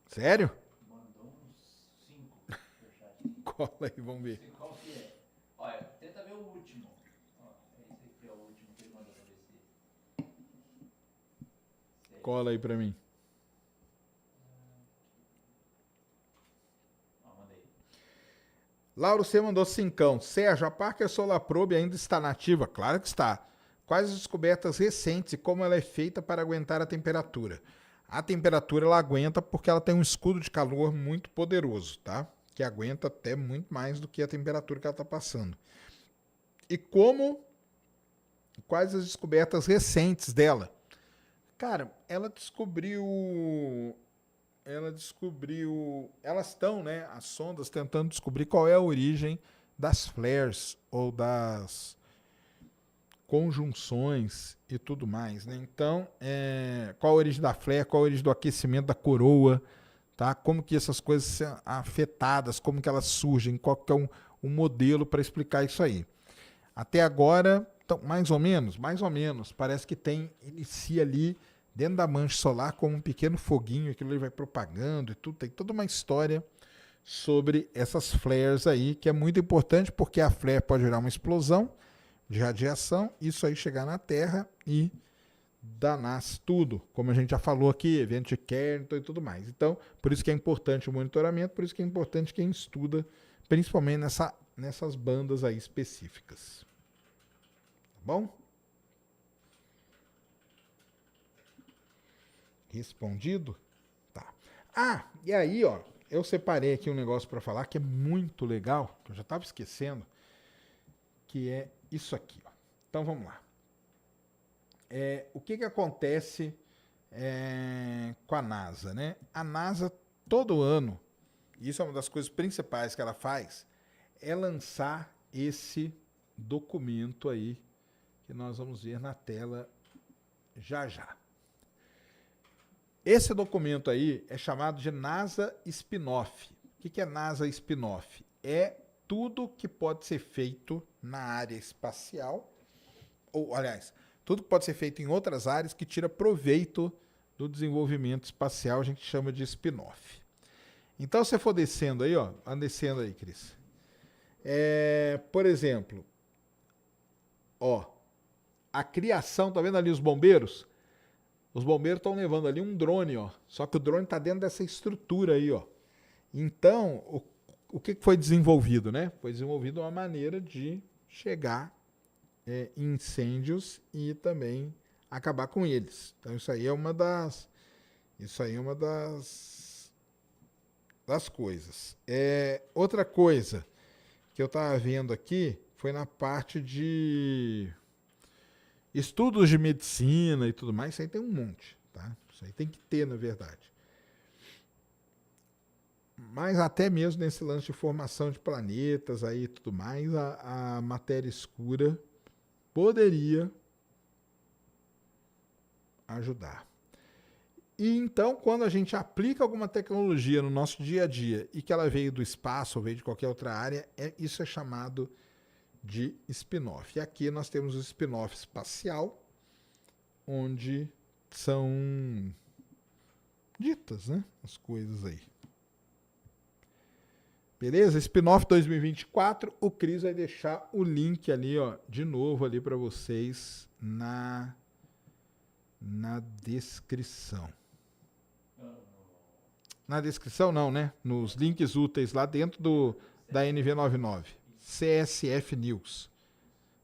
Speaker 1: Sério?
Speaker 3: Mandou uns 5 superchats.
Speaker 1: Cola aí, vamos ver.
Speaker 3: Não sei qual que é. Olha, tenta ver o último. Ó, esse aqui é o último que ele mandou pra ver se...
Speaker 1: Cola aí pra mim.
Speaker 3: Mandei.
Speaker 1: Lauro C. mandou 5. Sérgio, a Parker Solar Probe ainda está nativa? Claro que está. Quais as descobertas recentes e como ela é feita para aguentar a temperatura? A temperatura ela aguenta porque ela tem um escudo de calor muito poderoso, tá? Que aguenta até muito mais do que a temperatura que ela está passando. E quais as descobertas recentes dela? Cara, elas estão, né, as sondas tentando descobrir qual é a origem das flares ou das conjunções e tudo mais, né? Então, qual a origem da flare, qual a origem do aquecimento da coroa, tá? Como que essas coisas são afetadas, como que elas surgem, qual que é um modelo para explicar isso aí. Até agora, então, mais ou menos, parece que inicia ali dentro da mancha solar como um pequeno foguinho, aquilo ali vai propagando e tudo, tem toda uma história sobre essas flares aí, que é muito importante porque a flare pode virar uma explosão de radiação, isso aí chegar na Terra e danar tudo, como a gente já falou aqui, evento de Carrington e tudo mais. Então, por isso que é importante o monitoramento, por isso que é importante quem estuda, principalmente nessas bandas aí específicas. Tá bom? Respondido? Tá. Ah, e aí, ó, eu separei aqui um negócio para falar que é muito legal, que eu já estava esquecendo, que é isso aqui, ó. Então vamos lá. O que acontece com a NASA, né? A NASA, todo ano, isso é uma das coisas principais que ela faz, é lançar esse documento aí, que nós vamos ver na tela já já. Esse documento aí é chamado de NASA Spin-off. O que é NASA Spin-off? É tudo que pode ser feito na área espacial, ou, aliás, tudo que pode ser feito em outras áreas que tira proveito do desenvolvimento espacial, a gente chama de spin-off. Então, se você for descendo aí, ó, anda descendo aí, Cris. Por exemplo, ó, a criação, tá vendo ali os bombeiros? Os bombeiros estão levando ali um drone, ó. Só que o drone tá dentro dessa estrutura aí, ó. Então, o que foi desenvolvido, né? Foi desenvolvido uma maneira de chegar em incêndios e também acabar com eles. Então, isso aí é uma das coisas. Outra coisa que eu estava vendo aqui foi na parte de estudos de medicina e tudo mais. Isso aí tem um monte, tá? Isso aí tem que ter, na verdade. Mas até mesmo nesse lance de formação de planetas aí e tudo mais, a matéria escura poderia ajudar. E então, quando a gente aplica alguma tecnologia no nosso dia a dia e que ela veio do espaço ou veio de qualquer outra área, isso é chamado de spin-off. E aqui nós temos o spin-off espacial, onde são ditas, né, as coisas aí. Beleza? Spin-off 2024, o Cris vai deixar o link ali, ó, de novo ali para vocês na descrição. Na descrição não, né? Nos links úteis lá dentro da NV99. CSF News.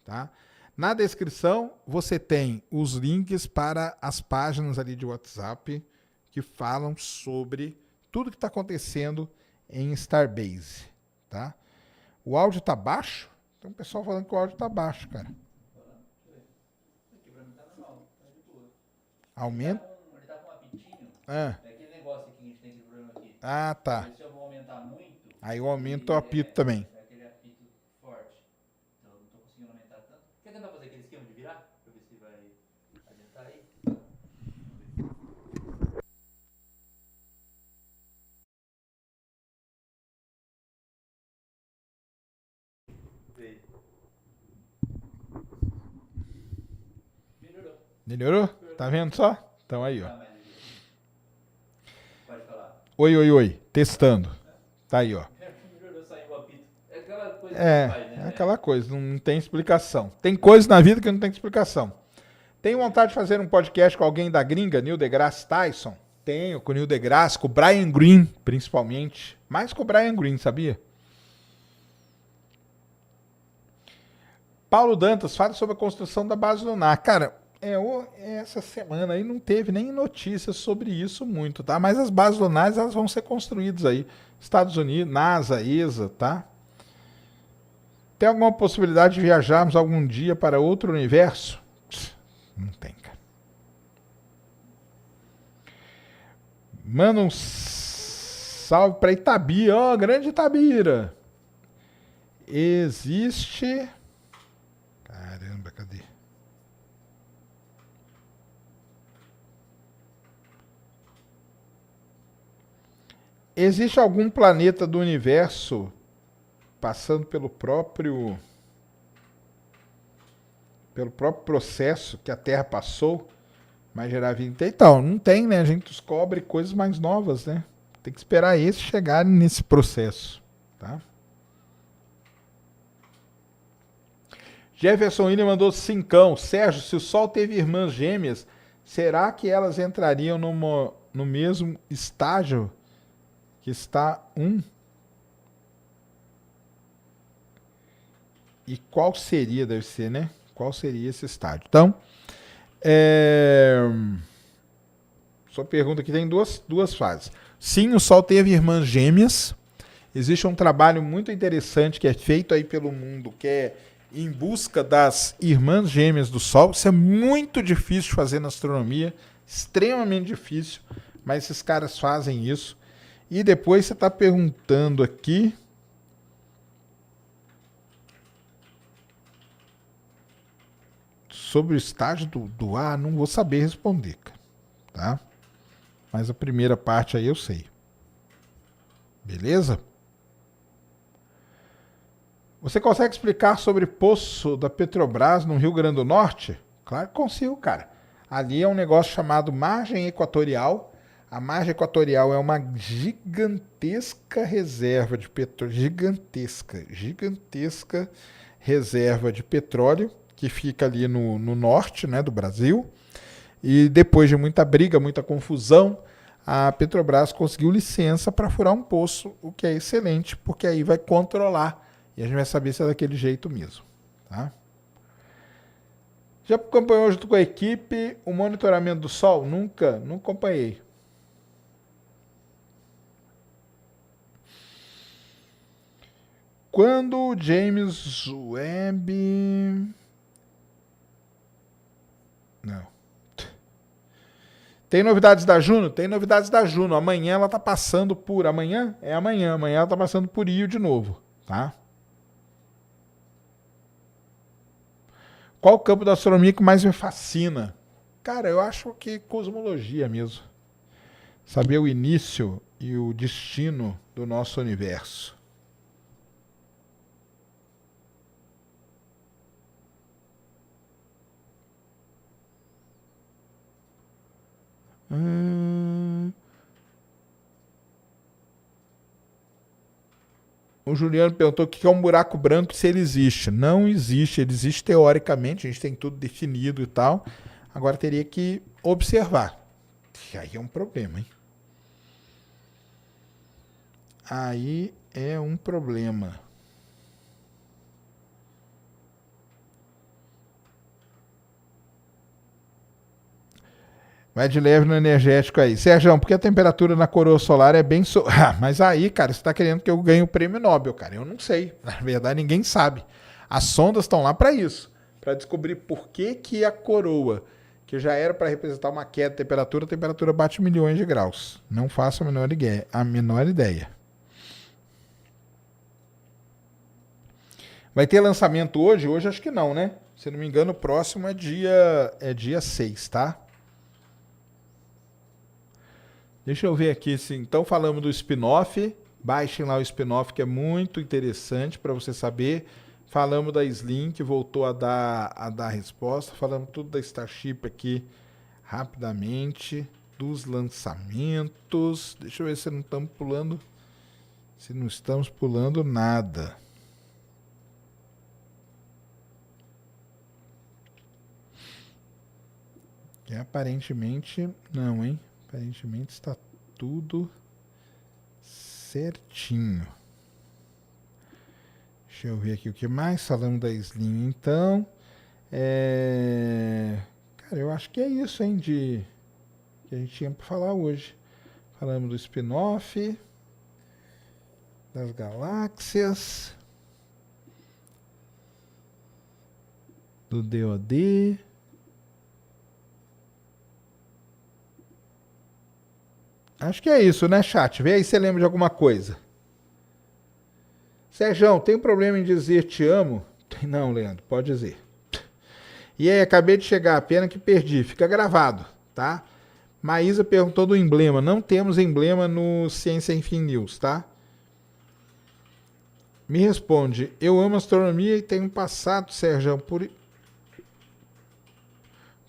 Speaker 1: Tá? Na descrição você tem os links para as páginas ali de WhatsApp que falam sobre tudo que está acontecendo em Starbase. Tá? O áudio tá baixo? Tem um pessoal falando que o áudio tá baixo, cara.
Speaker 3: Aqui pra mim tá normal, tá de boa.
Speaker 1: Aumenta?
Speaker 3: Ele tá com um apitinho.
Speaker 1: Ah.
Speaker 3: É aquele negócio aqui que a gente tem esse problema aqui.
Speaker 1: Ah, tá.
Speaker 3: Mas se eu vou aumentar muito.
Speaker 1: Aí eu aumento o apito também.
Speaker 3: É aquele apito forte. Então eu não tô conseguindo aumentar tanto. Quer tentar fazer aquele esquema de virar? Pra ver se vai adiantar aí? Melhorou.
Speaker 1: Melhorou? Tá vendo só? Então aí, ó.
Speaker 3: Tá mais aqui. Pode falar.
Speaker 1: Oi, oi, oi. Testando. Tá aí, ó.
Speaker 3: Melhorou, saiu o apito. É aquela coisa
Speaker 1: É,
Speaker 3: que faz, né?
Speaker 1: é aquela coisa, não tem explicação. Tem coisas na vida que não tem explicação. Tem vontade de fazer um podcast com alguém da gringa, Neil deGrasse Tyson? Tenho, com o Neil deGrasse, com o Brian Greene, principalmente. Mais com o Brian Greene, sabia? Paulo Dantas, fala sobre a construção da base lunar. Cara, essa semana aí não teve nem notícias sobre isso muito, tá? Mas as bases lunares, elas vão ser construídas aí. Estados Unidos, NASA, ESA, tá? Tem alguma possibilidade de viajarmos algum dia para outro universo? Não tem, cara. Manda um salve para Itabira. Ó, grande Itabira. Existe... Caramba, cadê? Existe algum planeta do universo passando pelo próprio processo que a Terra passou, mas gerar vida? Então, não tem, né? A gente descobre coisas mais novas, né? Tem que esperar esses chegarem nesse processo, tá? Jefferson William mandou 5. Sérgio, se o Sol teve irmãs gêmeas, será que elas entrariam no mesmo estágio que está 1? E qual seria, deve ser, né? Qual seria esse estágio? Então, sua pergunta aqui tem duas fases. Sim, o Sol teve irmãs gêmeas. Existe um trabalho muito interessante que é feito aí pelo mundo, que é em busca das irmãs gêmeas do Sol. Isso é muito difícil de fazer na astronomia, extremamente difícil, mas esses caras fazem isso. E depois você está perguntando aqui... sobre o estágio do ar, não vou saber responder, cara, tá? Mas a primeira parte aí eu sei. Beleza? Você consegue explicar sobre poço da Petrobras no Rio Grande do Norte? Claro que consigo, cara. Ali é um negócio chamado margem equatorial. A margem equatorial é uma gigantesca reserva de petróleo, gigantesca reserva de petróleo, que fica ali no norte, né, do Brasil. E depois de muita briga, muita confusão, a Petrobras conseguiu licença para furar um poço, o que é excelente, porque aí vai controlar e a gente vai saber se é daquele jeito mesmo. Tá? Já acompanhou junto com a equipe o monitoramento do Sol? Nunca acompanhei. Quando o James Webb... Não. Tem novidades da Juno? Tem novidades da Juno. Amanhã ela tá passando por... Amanhã? É amanhã. Amanhã ela tá passando por Io de novo. Tá? Qual o campo da astronomia que mais me fascina? Cara, eu acho que cosmologia mesmo. Saber o início e o destino do nosso universo. O Juliano perguntou o que é um buraco branco e se ele existe. Não existe, ele existe teoricamente, a gente tem tudo definido e tal. Agora teria que observar. E aí é um problema, hein? Aí é um problema. Vai de leve no energético aí. Sérgio, porque a temperatura na coroa solar é bem... mas aí, cara, você está querendo que eu ganhe o prêmio Nobel, cara. Eu não sei. Na verdade, ninguém sabe. As sondas estão lá para isso. Para descobrir por que a coroa, que já era para representar uma queda de temperatura, a temperatura bate milhões de graus. Não faço a menor ideia. Vai ter lançamento hoje? Hoje acho que não, né? Se não me engano, o próximo é dia 6, tá? Deixa eu ver aqui, sim. Então falamos do spin-off. Baixem lá o spin-off, que é muito interessante para você saber. Falamos da Slim, que voltou a dar resposta. Falamos tudo da Starship aqui rapidamente. Dos lançamentos. Deixa eu ver se não estamos pulando. Se não estamos pulando nada. E aparentemente não, hein? Aparentemente está tudo certinho. Deixa eu ver aqui o que mais. Falando da Slim, então. Cara, eu acho que é isso, hein, que a gente tinha para falar hoje. Falamos do spin-off, das galáxias, do DoD. Acho que é isso, né, chat? Vê aí se você lembra de alguma coisa. Sérgio, tem problema em dizer te amo? Não, Leandro, pode dizer. E aí, acabei de chegar, pena que perdi. Fica gravado, tá? Maísa perguntou do emblema. Não temos emblema no Ciência Enfim News, tá? Me responde. Eu amo astronomia e tenho passado, Sérgio,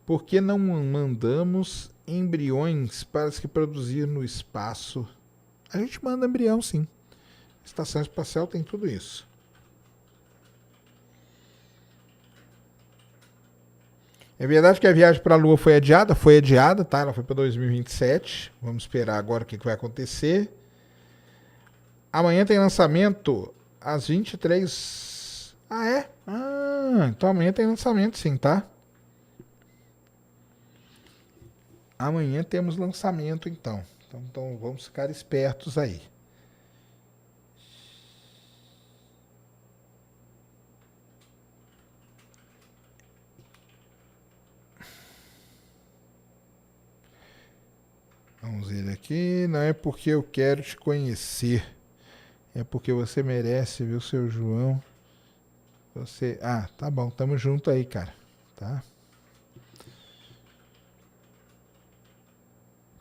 Speaker 1: por que não mandamos embriões para se reproduzir no espaço? A gente manda embrião, sim. A estação espacial tem tudo isso. É verdade que a viagem para a Lua foi adiada? Foi adiada, tá? Ela foi para 2027. Vamos esperar agora o que vai acontecer. Amanhã tem lançamento às 23. Ah, é? Então amanhã tem lançamento, sim, tá? Amanhã temos lançamento, então. Então vamos ficar espertos aí. Vamos ver aqui. Não é porque eu quero te conhecer. É porque você merece, viu, seu João? Você... tá bom. Tamo junto aí, cara. Tá?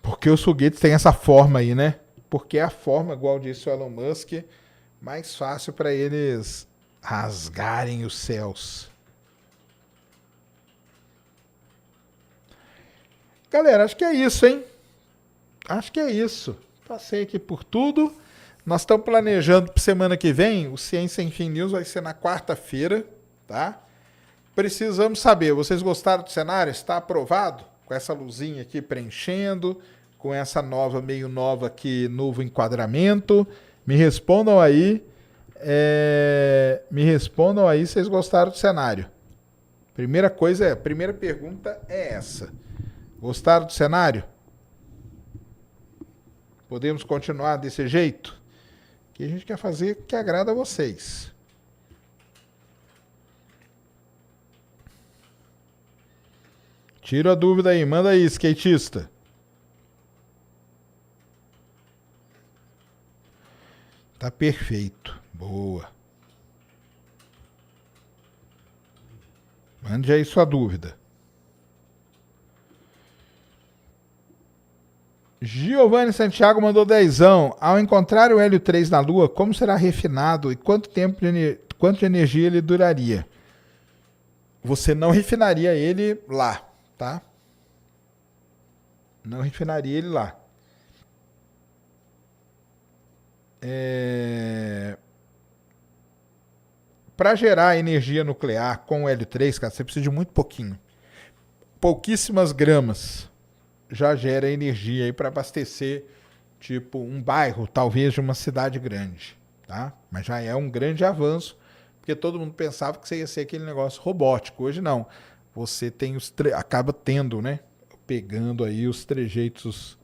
Speaker 1: Porque os foguetes têm essa forma aí, né? Porque é a forma, igual disse o Elon Musk, mais fácil para eles rasgarem os céus. Galera, acho que é isso, hein? acho que é isso. Passei aqui por tudo. Nós estamos planejando para semana que vem. O Ciência Sem Fim News vai ser na quarta-feira, tá? Precisamos saber, vocês gostaram do cenário? Está aprovado? Com essa luzinha aqui preenchendo, com essa nova, meio nova aqui, novo enquadramento. Me respondam aí. Me respondam aí se vocês gostaram do cenário. Primeira pergunta é essa. Gostaram do cenário? Podemos continuar desse jeito? Que a gente quer fazer o que agrada a vocês. Tira a dúvida aí, manda aí, skatista. Tá perfeito. Boa. Mande aí sua dúvida. Giovanni Santiago mandou 10. Ao encontrar o Hélio 3 na Lua, como será refinado e quanto de energia ele duraria? Você não refinaria ele lá, tá? Não refinaria ele lá. Para gerar energia nuclear com o Hélio 3, cara, você precisa de muito pouquinho. Pouquíssimas gramas já gera energia aí para abastecer, tipo, um bairro, talvez de uma cidade grande, tá? Mas já é um grande avanço, porque todo mundo pensava que você ia ser aquele negócio robótico. Hoje não. Você tem acaba tendo, né? Pegando aí os trejeitos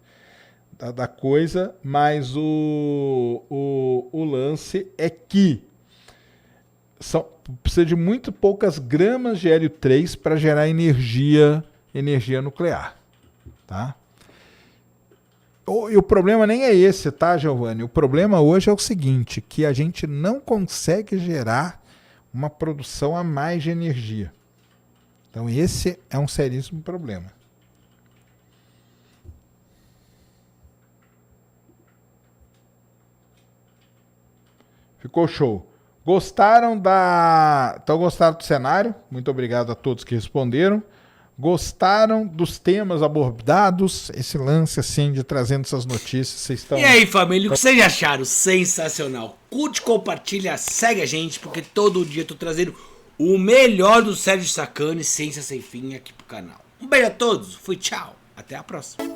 Speaker 1: da coisa, mas o lance é que precisa de muito poucas gramas de hélio 3 para gerar energia nuclear, tá? E o problema nem é esse, tá, Giovanni? O problema hoje é o seguinte, que a gente não consegue gerar uma produção a mais de energia. Então esse é um seríssimo problema. Ficou show. Gostaram Então gostaram do cenário? Muito obrigado a todos que responderam. Gostaram dos temas abordados? Esse lance assim de trazendo essas notícias, vocês estão...
Speaker 2: E aí, família, o que vocês acharam? Sensacional. Curte, compartilha, segue a gente, porque todo dia eu tô trazendo o melhor do Sérgio Sacani, Ciência Sem Fim, aqui pro canal. Um beijo a todos, fui, tchau, até a próxima.